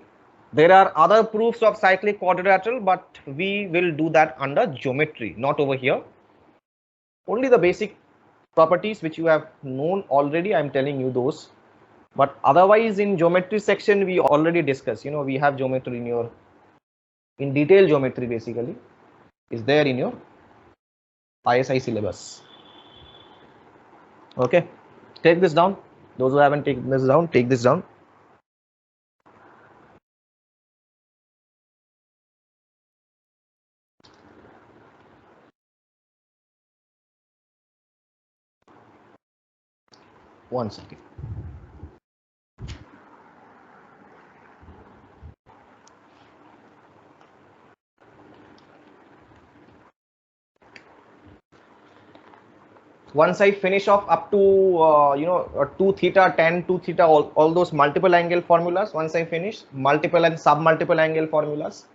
there are other proofs of cyclic quadrilateral, but we will do that under geometry, not over here. Only the basic properties which you have known already, I'm telling you those. But otherwise, in geometry section, we already discussed. You know, we have geometry in detail geometry basically is there in your ISI syllabus. Okay, take this down. Those who haven't taken this down, take this down. One second. Once I finish off up to 2 theta, 10, 2 theta, all those multiple angle formulas, once I finish multiple and sub multiple angle formulas,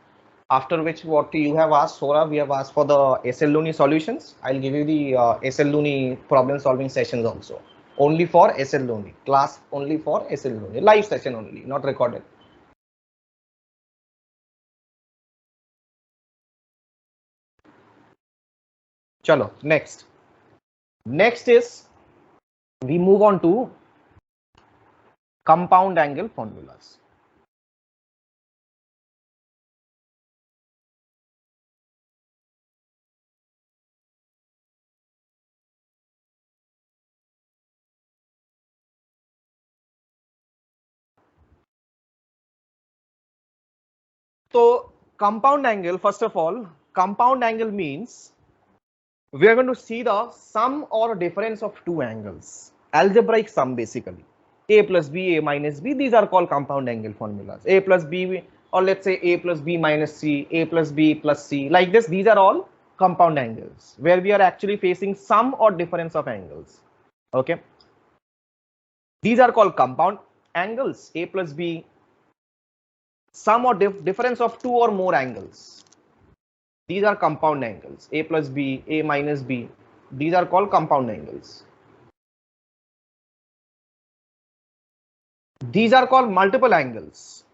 after which what you have asked, Sora, we have asked for the SL Looney solutions. I'll give you the SL Looney problem solving sessions also. Only for SL Looney, class only for SL Looney, live session only, not recorded. Chalo, next. Next is we move on to compound angle formulas. So compound angle, first of all, compound angle means we are going to see the sum or difference of two angles, algebraic sum basically. A plus B, A minus B, these are called compound angle formulas. A plus B, or let's say A plus B minus C, A plus B plus C, like this, these are all compound angles where we are actually facing sum or difference of angles. Okay. These are called compound angles, A plus B, sum or difference of two or more angles. These are compound angles, A plus B, A minus B. These are called compound angles. These are called multiple angles.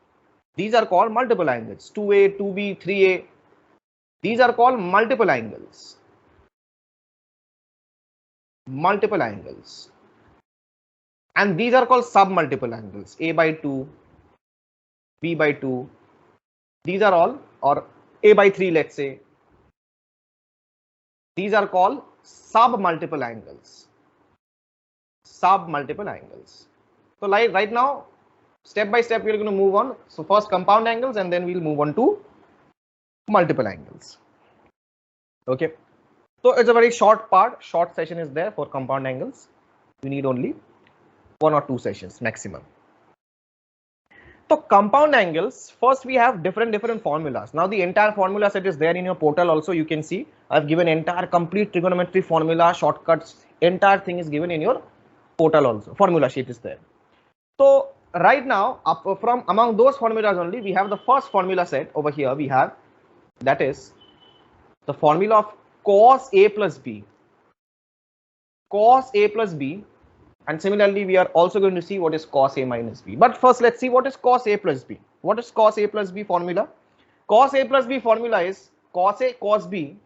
These are called multiple angles, 2A, 2B, 3A. These are called multiple angles. Multiple angles. And these are called sub-multiple angles, A by 2, B by 2. These are all, or A by 3, let's say. These are called sub-multiple angles. Sub-multiple angles. So like right now, step by step, we're going to move on. So first compound angles, and then we'll move on to multiple angles. Okay. So it's a very short part. Short session is there for compound angles. You need only 1 or 2 sessions maximum. So compound angles, first we have different formulas. Now the entire formula set is there in your portal also. You can see I've given entire complete trigonometry formula, shortcuts, entire thing is given in your portal also. Formula sheet is there. So right now, from among those formulas only, we have the first formula set over here. We have, that is the formula of cos A plus B. Cos A plus B. And similarly, we are also going to see what is cos A minus B. But first, let's see what is cos A plus B. What is cos A plus B formula? Cos A plus B formula is cos A cos B.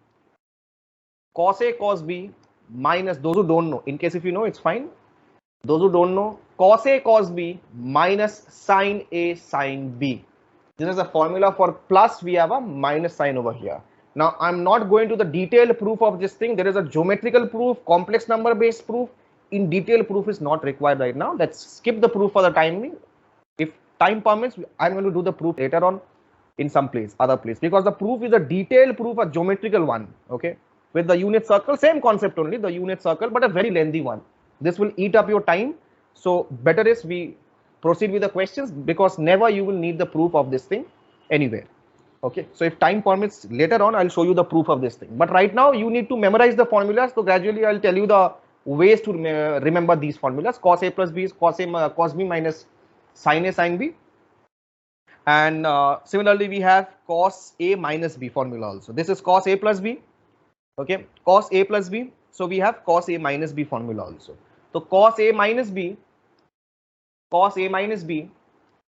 Cos A cos B minus, those who don't know, in case if you know, it's fine. Those who don't know, cos A cos B minus sin A sin B. This is a formula for plus, we have a minus sign over here. Now, I'm not going to the detailed proof of this thing. There is a geometrical proof, complex number based proof. In detail proof is not required right now. Let's skip the proof for the time. If time permits, I'm going to do the proof later on in some place, other place, because the proof is a detailed proof, a geometrical one. Okay, with the unit circle, same concept only, the unit circle, but a very lengthy one. This will eat up your time. So better is we proceed with the questions, because never you will need the proof of this thing anywhere. Okay, so if time permits, later on I'll show you the proof of this thing. But right now you need to memorize the formulas. So gradually I'll tell you the ways to remember these formulas. Cos A plus B is cos B minus sin A sin B. And similarly, we have cos A minus B formula also. This is cos A plus B. Okay, cos A plus B. So we have cos A minus B formula also. So cos A minus B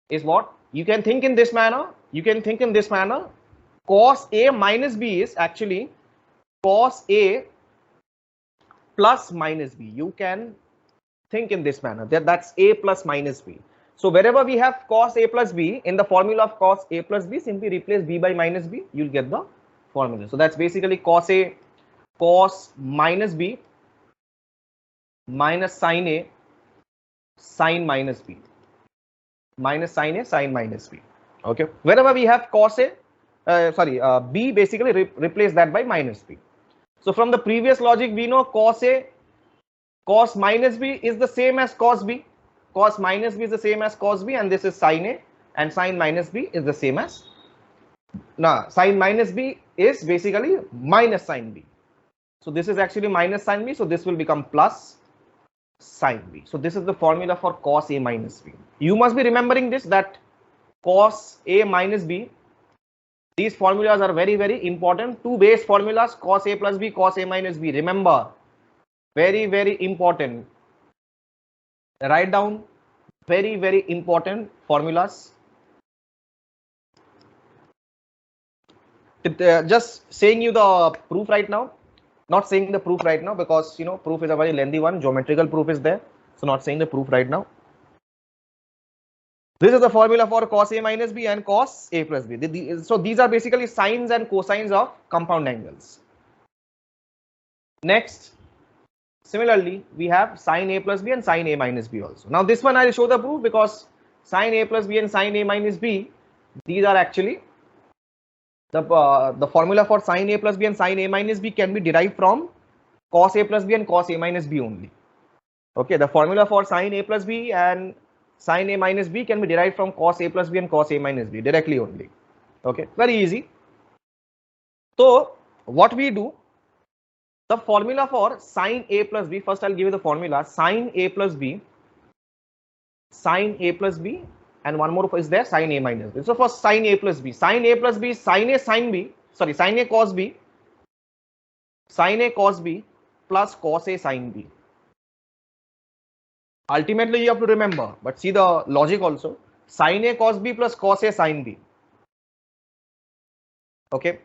is what? You can think in this manner. Cos A minus B is actually cos A plus minus B. You can think in this manner. That's A plus minus B. So wherever we have cos A plus B, in the formula of cos A plus B, simply replace B by minus B, you'll get the formula. So that's basically cos A cos minus B minus sin A sin minus B minus sin A sin minus B. Okay, wherever we have cos A, B, basically replace that by minus B. So from the previous logic, we know cos A cos minus B is the same as cos B. Cos minus B is the same as cos B, and this is sin A, and sin minus B is the same as, sin minus B is basically minus sin B. So this is actually minus sin B, so this will become plus sin B. So this is the formula for cos A minus B. You must be remembering this, that cos A minus B, these formulas are very, very important. Two base formulas, cos A plus B, cos A minus B. Remember, very, very important. Write down very, very important formulas. Just saying you the proof right now. Not saying the proof right now because proof is a very lengthy one. Geometrical proof is there, so not saying the proof right now. This is the formula for cos A minus B and cos A plus B. So these are basically sines and cosines of compound angles. Next, similarly, we have sin A plus B and sin A minus B also. Now this one I will show the proof because sin A plus B and sin A minus B, these are actually the formula for sin A plus B and sin A minus B can be derived from cos A plus B and cos A minus B only. Okay, the formula for sin A plus B and sin A minus B can be derived from cos A plus B and cos A minus B directly only. Okay, very easy. So what we do, the formula for sin A plus B, first I'll give you the formula. Sin A plus B, and one more is there, sin A minus B. So for sin A plus B, sin A plus B, sin A sin B, sin A cos B, sin A cos B plus cos A sin B. Ultimately you have to remember, but see the logic also. Sin A cos B plus cos A sin B. Okay,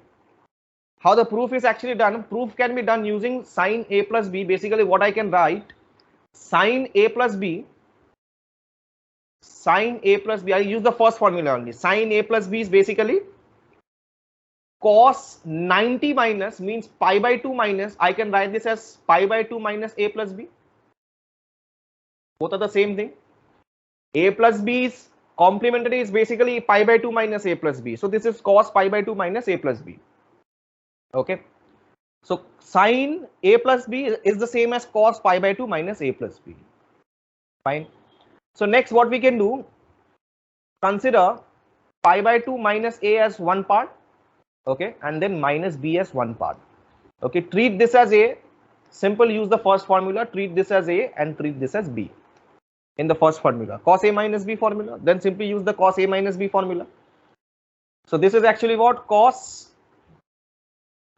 how the proof is actually done? Proof can be done using sin A plus B. Basically what I can write, sin A plus B, I use the first formula only. Sin A plus B is basically cos 90 minus, means pi by 2 minus, I can write this as pi by 2 minus A plus B. Both are the same thing. A plus B is complementary, is basically pi by 2 minus A plus B. So this is cos pi by 2 minus A plus B. Okay, so sin A plus B is the same as cos pi by 2 minus A plus B. Fine. So next what we can do, consider pi by 2 minus A as one part, okay, and then minus B as one part. Okay, treat this as A, simple, use the first formula, treat this as A and treat this as B. In the first formula, cos A minus B formula, then simply use the cos A minus B formula. So this is actually what? Cos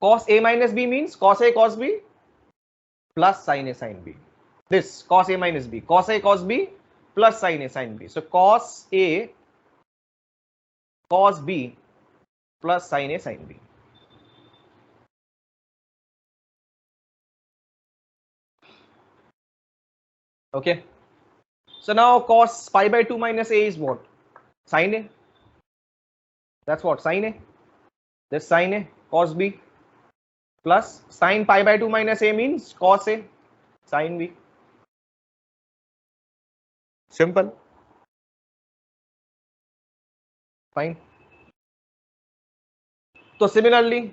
A minus B means cos A cos B plus sin A sin B. This cos A minus B, cos A cos B plus sin A sin B. So cos A cos B plus sin A sin B. Okay, so now cos pi by 2 minus A is what? Sin A. That's what? Sin A. This sin A cos B plus sin pi by 2 minus A means cos A sin B. Simple. Fine. So similarly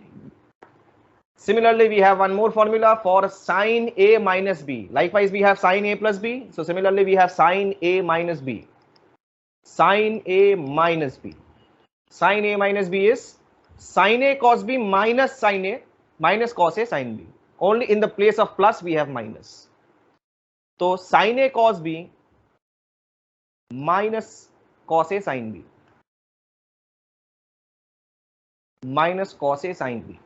we have one more formula for sin A minus B. Likewise we have sin A plus B. So similarly we have sin A minus B. Sin A minus B. Sin A minus B is sin A cos B minus sin A minus cos A sin B. Only in the place of plus we have minus. So sin A cos B minus cos A sin B minus cos A sin B.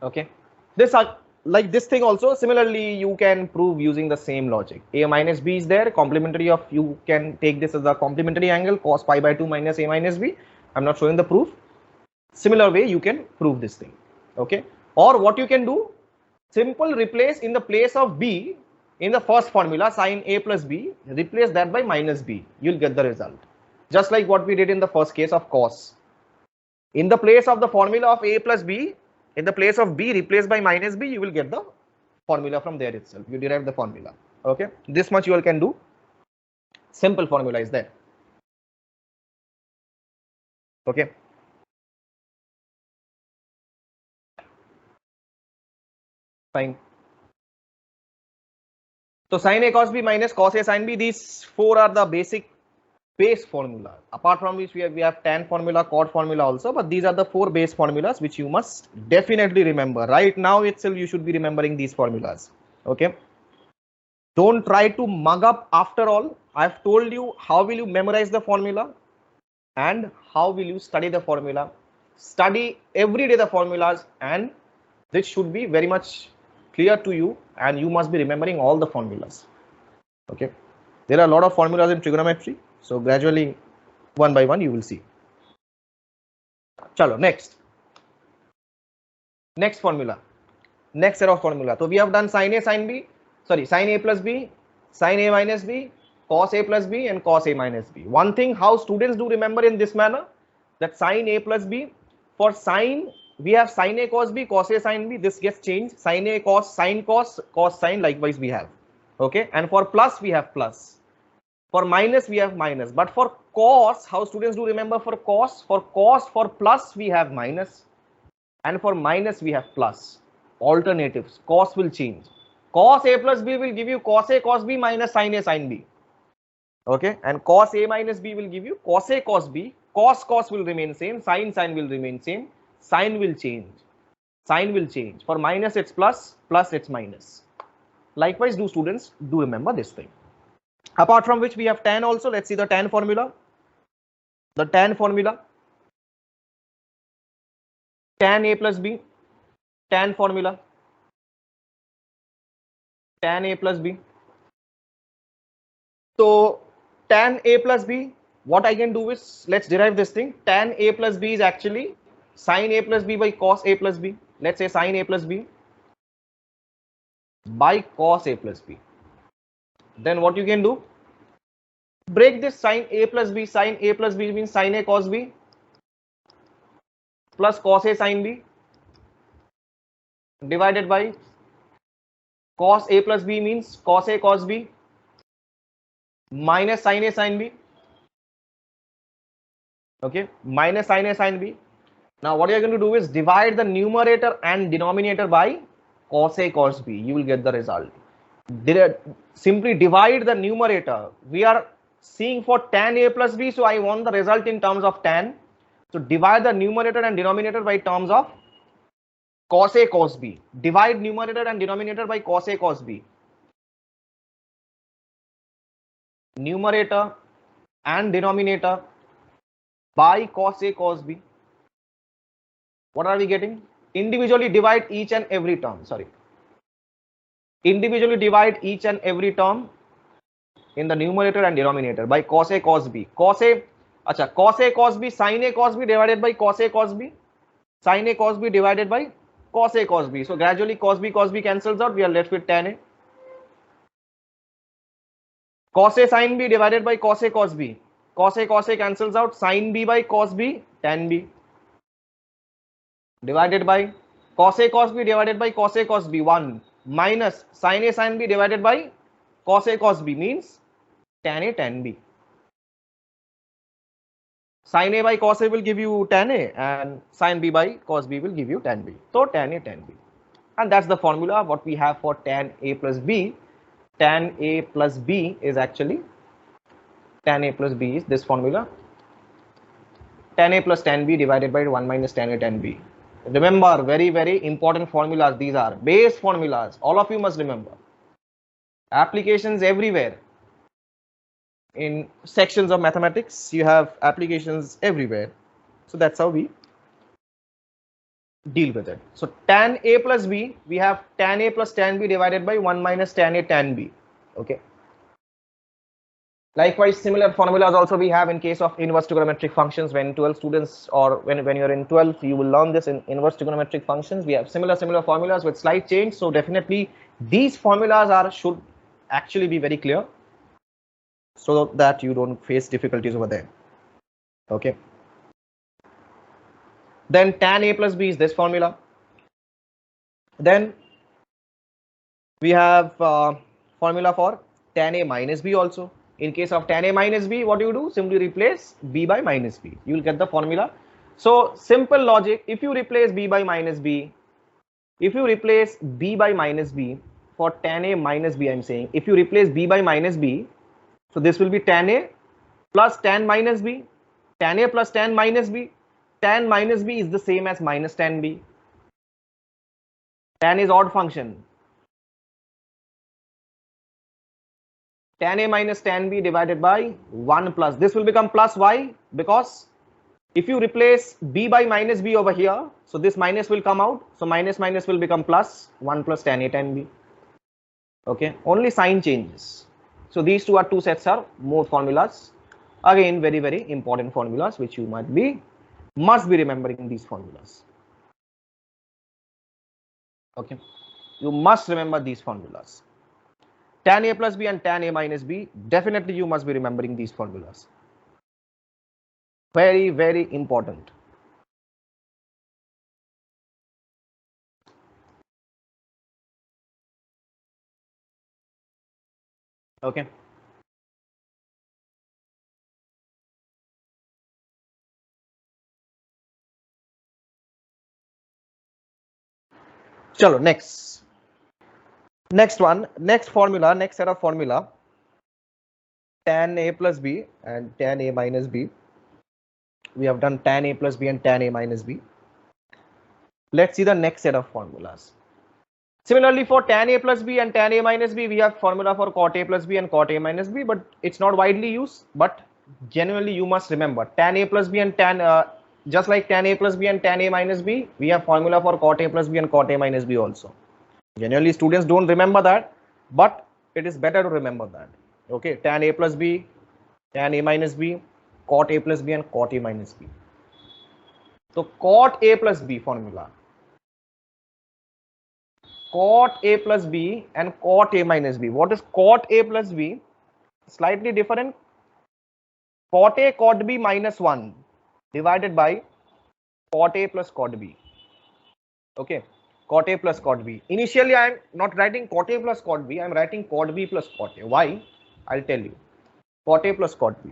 Okay, this are like this thing also. Similarly, you can prove using the same logic. A minus b is there, complementary of, you can take this as a complementary angle, cos pi by 2 minus a minus b. I'm not showing the proof. Similar way you can prove this thing. Okay, or what you can do, simple replace in the place of b in the first formula sin a plus b, replace that by minus b, you'll get the result. Just like what we did in the first case of cos. In the place of the formula of a plus b, in the place of b replaced by minus b, you will get the formula from there itself. You derive the formula. Okay, this much you all can do. Simple formula is there. Okay. Fine. So sin a cos b minus cos a sin b, these four are the basic base formula. Apart from which we have tan formula, cot formula also, but these are the four base formulas which you must definitely remember. Right now itself you should be remembering these formulas. Okay. Don't try to mug up. After all, I've told you how will you memorize the formula and how will you study the formula. Study every day the formulas, and this should be very much clear to you, and you must be remembering all the formulas. Okay, there are a lot of formulas in trigonometry, so gradually one by one you will see. Chalo, next formula, next set of formula. So we have done sin a sin b, sorry, sin a plus b, sin a minus b, cos a plus b, and cos a minus b. One thing how students do remember in this manner, that sin a plus b, for sin we have sin a cos b, cos a sin b, this gets changed, sin a cos, sin cos, cos sin, likewise we have. Okay, and for plus we have plus, for minus we have minus, but for cos, how students do remember for cos, for plus we have minus, and for minus we have plus. Alternatives, cos will change. Cos a plus b will give you cos a cos b minus sin a sin b. Okay, and cos a minus b will give you cos a cos b. Cos will remain same, sin will remain same, sign will change. Sign will change. For minus it's plus, plus it's minus. Likewise, do students do remember this thing. Apart from which we have tan also. Let's see the tan formula. The tan formula, tan a plus b, tan formula, tan a plus b. So tan a plus b, what I can do is, let's derive this thing. Tan a plus b is actually sin a plus b by cos a plus b. Let's say sin a plus b by cos a plus b. Then what you can do, break this sin a plus b. Sin a plus b means sin a cos b plus cos a sin b divided by cos a plus b means cos a cos b minus sin a sin b. Okay, minus sin a sin b. Now what you are going to do is divide the numerator and denominator by cos a cos b. You will get the result. Simply divide the numerator. We are seeing for tan a plus b, so I want the result in terms of tan. So divide the numerator and denominator by terms of cos a cos b. Divide numerator and denominator by cos a cos b. Numerator and denominator by cos a cos b. What are we getting? Individually divide each and every term. Sorry. Individually divide each and every term in the numerator and denominator by cos a cos b. Cos a cos b, sin a cos b divided by cos a cos b. Sin a cos b divided by cos a cos b. So gradually cos b cancels out. We are left with tan a. Cos a sin b divided by cos a cos b. Cos a cancels out. Sin b by cos b, tan b divided by cos a cos b divided by cos a cos b, 1 minus sin a sin b divided by cos a cos b means tan a tan b. Sin a by cos a will give you tan a, and sin b by cos b will give you tan b. So tan a tan b, and that's the formula what we have for tan a plus b. Tan a plus b is actually, tan a plus b is this formula, tan a plus tan b divided by 1 minus tan a tan b. Remember, very very important formulas. These are base formulas. All of you must remember. Applications everywhere. In sections of mathematics, you have applications everywhere. So that's how we deal with it. So tan A plus B, we have tan A plus tan B divided by 1 minus tan A tan B. Okay. Likewise, similar formulas also we have in case of inverse trigonometric functions. When 12 students, or when you're in 12th, you will learn this in inverse trigonometric functions. We have similar formulas with slight change. So definitely these formulas should actually be very clear, so that you don't face difficulties over there. Okay. Then tan A plus B is this formula. Then we have formula for tan A minus B also. In case of tan A minus B, what do you do? Simply replace B by minus B. You will get the formula. So simple logic, if you replace B by minus B, if you replace B by minus B for tan A minus B, I'm saying, if you replace B by minus B, so this will be tan A plus tan minus B, tan A plus tan minus B. Tan minus B is the same as minus tan B. Tan is odd function. Tan A minus tan B divided by 1 plus, this will become plus. Why? Because if you replace B by minus B over here, so this minus will come out, so minus will become plus, 1 plus tan A tan B. Okay, only sign changes. So these two sets are more formulas. Again, very important formulas which you must be remembering these formulas. Okay, you must remember these formulas. Tan A plus B and tan A minus B, definitely you must be remembering these formulas. Very important. Okay. Chalo, next formula, next set of formula, tan A plus B and tan A minus B. We have done tan A plus B and tan A minus B. Let's see the next set of formulas. Similarly, for tan A plus B and tan A minus B, we have formula for cot A plus B and cot A minus B, but it's not widely used. But generally, you must remember tan A plus B and just like tan A plus B and tan A minus B, we have formula for cot A plus B and cot A minus B also. Generally, students don't remember that, but it is better to remember that. Okay, tan A plus B, tan A minus B, cot A plus B and cot A minus B. So cot A plus B formula. Cot A plus B and cot A minus B. What is cot A plus B? Slightly different. Cot A cot B minus 1 divided by cot A plus cot B. Okay, cot A plus cot B. Initially, I am not writing cot A plus cot B. I am writing cot B plus cot A. Why? I'll tell you. Cot A plus cot B.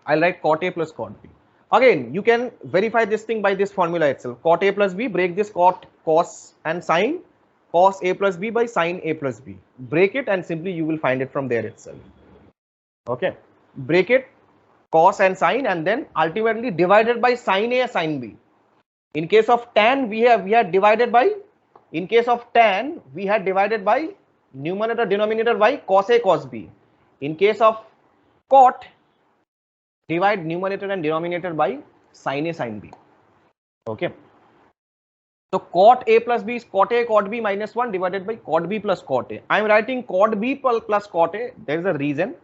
I'll write cot A plus cot B. Again, you can verify this thing by this formula itself. Cot A plus B, break this cot, cos and sine, cos A plus B by sine A plus B. Break it and simply you will find it from there itself. Okay, break it, cos and sine, and then ultimately divided by sine A sine B. In case of tan, we had divided by, in case of tan, we had divided by numerator denominator by cos A cos B. In case of cot, divide numerator and denominator by sin A sin B. Okay. So cot A plus B is cot A cot B minus 1 divided by cot B plus cot A. I am writing cot B plus cot A. There is a reason.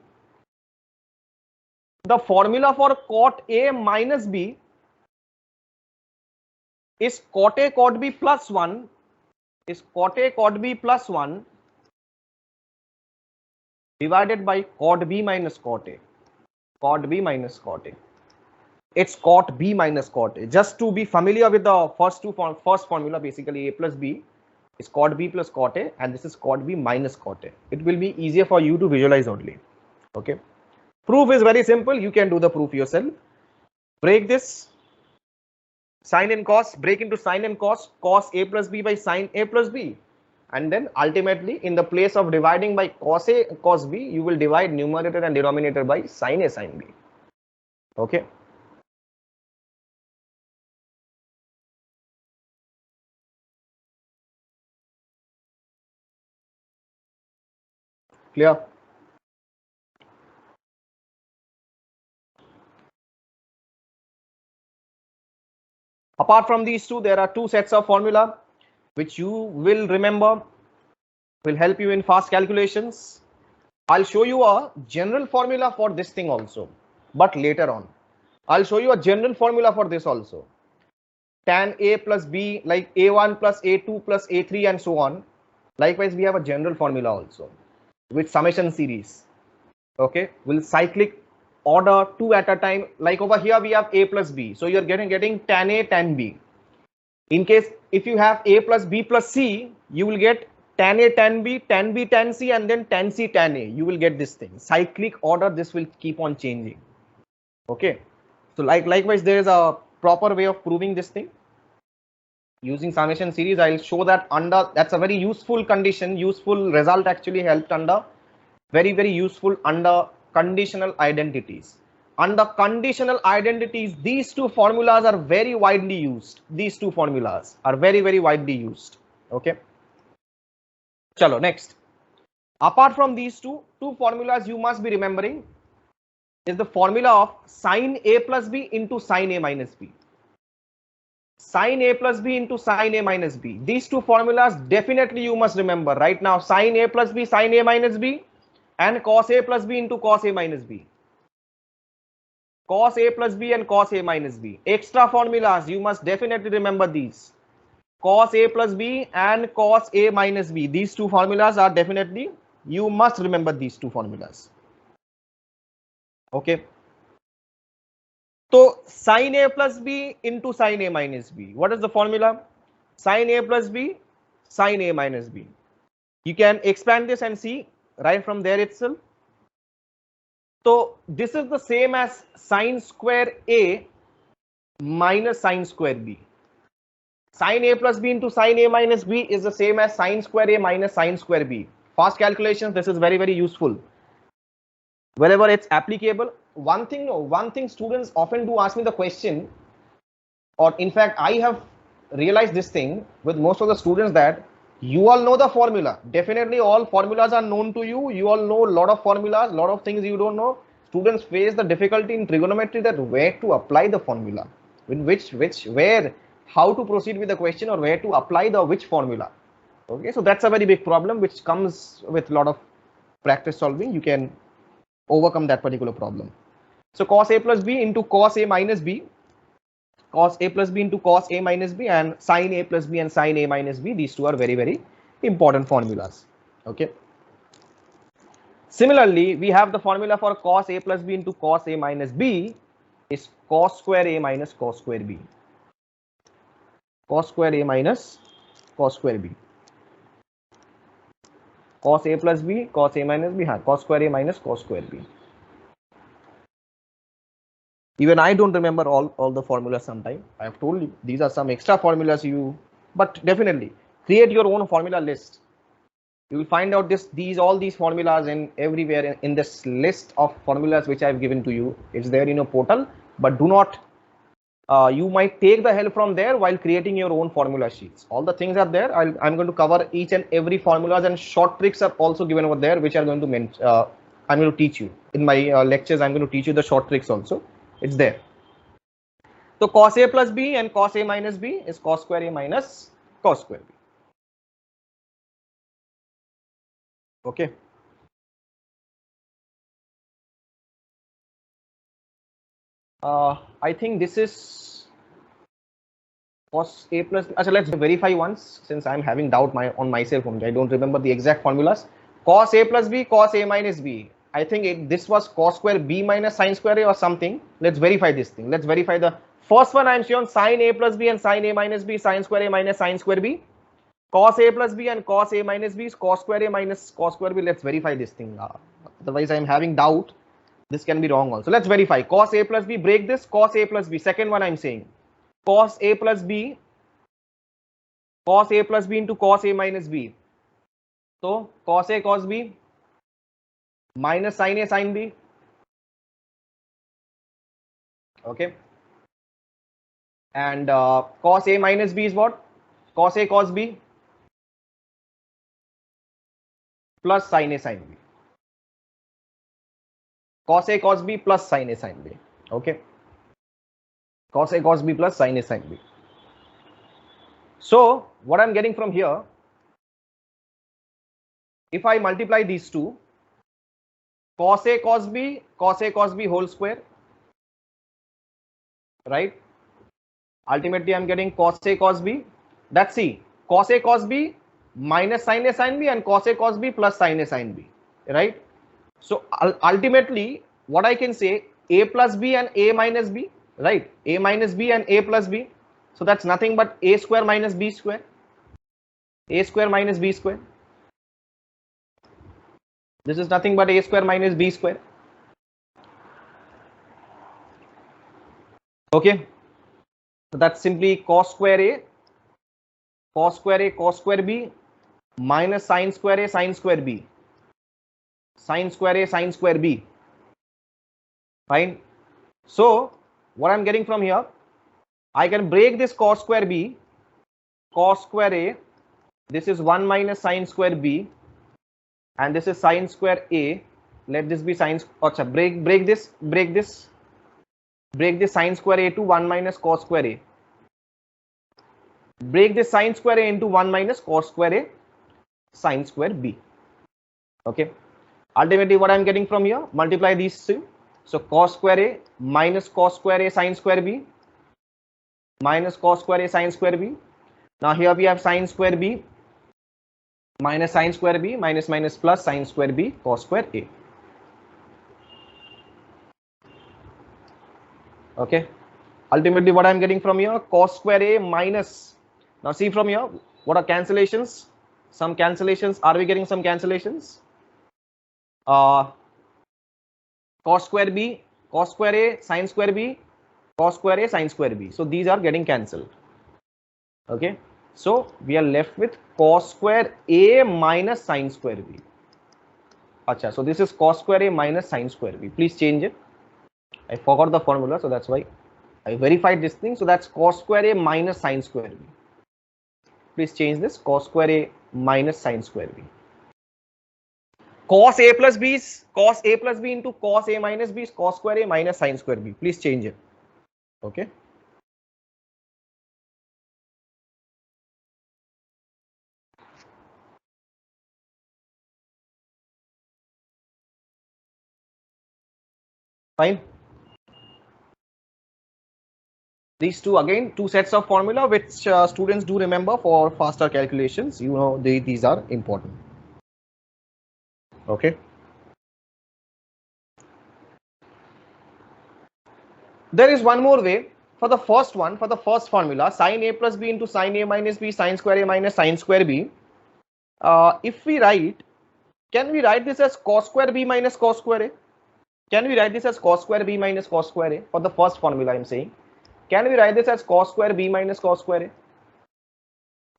The formula for cot A minus B is cot A cot B plus 1 is cot A cot B plus 1 divided by cot B minus cot A. Cot B minus cot A. It's cot B minus cot A. Just to be familiar with the first formula, basically A plus B is cot B plus cot A, and this is cot B minus cot A. It will be easier for you to visualize only. Okay. Proof is very simple. You can do the proof yourself. Break this sine and cos, break into sine and cos, cos A plus B by sine A plus B. And then ultimately, in the place of dividing by cos A cos B, you will divide numerator and denominator by sine A sin B. Okay. Clear? Apart from these two, there are two sets of formula which you will remember, will help you in fast calculations. I'll show you a general formula for this thing also, but later on. I'll show you a general formula for this also. Tan A plus B, like A1 plus A2 plus A3 and so on. Likewise, we have a general formula also with summation series. Okay, we'll cyclic order two at a time. Like over here, we have A plus B. So you're getting tan A, tan B. In case if you have A plus B plus C, you will get tan A, tan B, tan B, tan C, and then tan C, tan A. You will get this thing. Cyclic order, this will keep on changing. Okay. So likewise, there is a proper way of proving this thing. Using summation series, I'll show that under, that's a very useful condition, useful result actually helped under, very, very useful under conditional identities. Under conditional identities, these two formulas are very widely used. These two formulas are very, very widely used. Okay. Chalo, next. Apart from these two formulas you must be remembering is the formula of sin A plus B into sin A minus B. Sin A plus B into sin A minus B. These two formulas definitely you must remember right now. Sin A plus B, sin A minus B, and cos A plus B into cos A minus B. Cos A plus B and cos A minus B. Extra formulas, you must definitely remember these. Cos A plus B and cos A minus B. These two formulas are definitely, you must remember these two formulas. Okay. So sin A plus B into sin A minus B. What is the formula? Sin A plus B, sin A minus B. You can expand this and see right from there itself. So this is the same as sin square A minus sin square B. Sin A plus B into sin A minus B is the same as sin square A minus sin square B. Fast calculations, this is very, very useful. Wherever it's applicable. One thing students often do ask me the question, or in fact, I have realized this thing with most of the students that you all know the formula. Definitely all formulas are known to you. You all know a lot of formulas, a lot of things you don't know. Students face the difficulty in trigonometry that where to apply the formula, in where, how to proceed with the question or where to apply the which formula. Okay, so that's a very big problem which comes with a lot of practice solving. You can overcome that particular problem. So cos A plus B into cos A minus B, cos A plus B into cos A minus B, and sin A plus B and sin A minus B. These two are very, very important formulas. Okay. Similarly, we have the formula for cos A plus B into cos A minus B is cos square A minus cos square B. Cos square A minus cos square B. Cos A plus B, cos A minus B, cos square A minus cos square B. Even I don't remember all the formulas sometimes. I have told you these are some extra formulas but definitely create your own formula list. You will find out all these formulas in everywhere in this list of formulas which I have given to you. It's there in your portal, but do not, you might take the help from there while creating your own formula sheets. All the things are there. I'm going to cover each and every formulas, and short tricks are also given over there, which are going to I'm going to teach you in my lectures. I'm going to teach you the short tricks also. It's there. So cos A plus B and cos A minus B is cos square A minus cos square B. Okay. I think this is cos A plus. So let's verify once, since I'm having doubt on myself only. I don't remember the exact formulas. Cos A plus B, cos A minus B. I think this was cos square B minus sin square A or something. Let's verify this thing. Let's verify the first one. I'm showing sin A plus B and sin A minus B, sin square A minus sin square B. Cos A plus B and cos A minus B is cos square A minus cos square B. Let's verify this thing. Otherwise, I'm having doubt. This can be wrong also. Let's verify. Cos A plus B, break this. Cos A plus B. Second one I'm saying. Cos A plus B. Cos A plus B into cos A minus B. So cos A cos B minus sin A sin B. Okay. And cos A minus B is what? Cos A cos B plus sin A sin B. Cos A cos B plus sin A sin B. Okay. Cos A cos B plus sin A sin B. So what I'm getting from here, if I multiply these two, cos A cos B whole square, right? Ultimately I'm getting cos A cos B. That's C. Cos A cos B minus sin A sin B and cos A cos B plus sin A sin B, right? So ultimately what I can say, A plus B and A minus B, right? A minus B and A plus B. So that's nothing but A square minus B square. A square minus B square. This is nothing but A square minus B square. Okay. So that's simply cos square A cos square B minus sin square A sin square B. Sin square A sin square B. Fine. So what I'm getting from here, I can break this cos square B, cos square A. This is 1 minus sin square B, and this is sin square A. Let this be sin. Achha, break this sin square A to 1 minus cos square A. Break this sin square A into 1 minus cos square A sin square B. Okay. Ultimately, what I'm getting from here, multiply these two. So cos square A minus cos square A sin square B minus cos square A sin square B. Now here we have sin square B minus sin square B minus plus sin square B cos square A. Okay. Ultimately, what I'm getting from here, cos square A minus. Now see from here, what are cancellations? Some cancellations. Are we getting some cancellations? Cos square B, cos square A, sin square B, cos square A, sin square B. So these are getting cancelled. Okay. So we are left with cos square A minus sin square B. Acha, so this is cos square A minus sin square B. Please change it. I forgot the formula, so that's why I verified this thing. So that's cos square A minus sin square B. Please change this, cos square A minus sin square B. Cos A plus B is cos A plus B into cos A minus B is cos square A minus sin square B. Please change it. Okay. Fine. These two, again, two sets of formula which students do remember for faster calculations. You know, these are important. Okay. There is one more way. For the first one, for the first formula, sin A plus B into sin A minus B sin square A minus sin square B. If we write, can we write this as cos square B minus cos square A? Can we write this as cos square B minus cos square A? For the first formula, I'm saying. Can we write this as cos square B minus cos square A?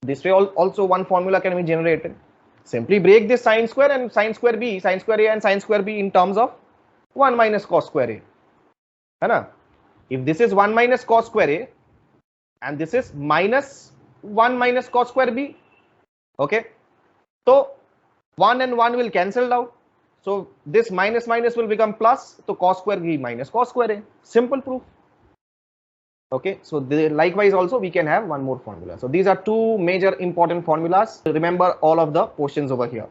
This way also one formula can be generated. Simply break this sin square and sin square B, sin square A and sin square B in terms of 1 minus cos square A. Hai na? If this is 1 minus cos square A and this is minus 1 minus cos square B, okay, so 1 and 1 will cancel out. So this minus will become plus, so cos square B minus cos square A. Simple proof. Okay, so likewise also we can have one more formula. So these are two major important formulas. Remember all of the portions over here.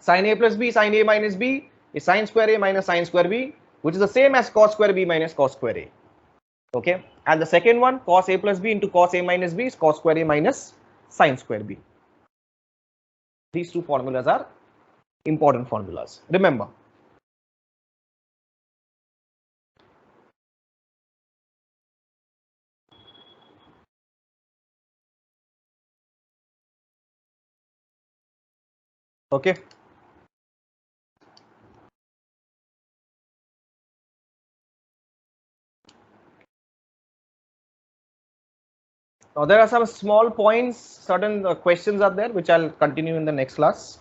Sin A plus B, sin A minus B is sin square A minus sin square B, which is the same as cos square B minus cos square A. Okay, and the second one, cos A plus B into cos A minus B is cos square A minus sin square B. These two formulas are important formulas. Remember. Okay. Now there are some small points, certain questions are there which I'll continue in the next class.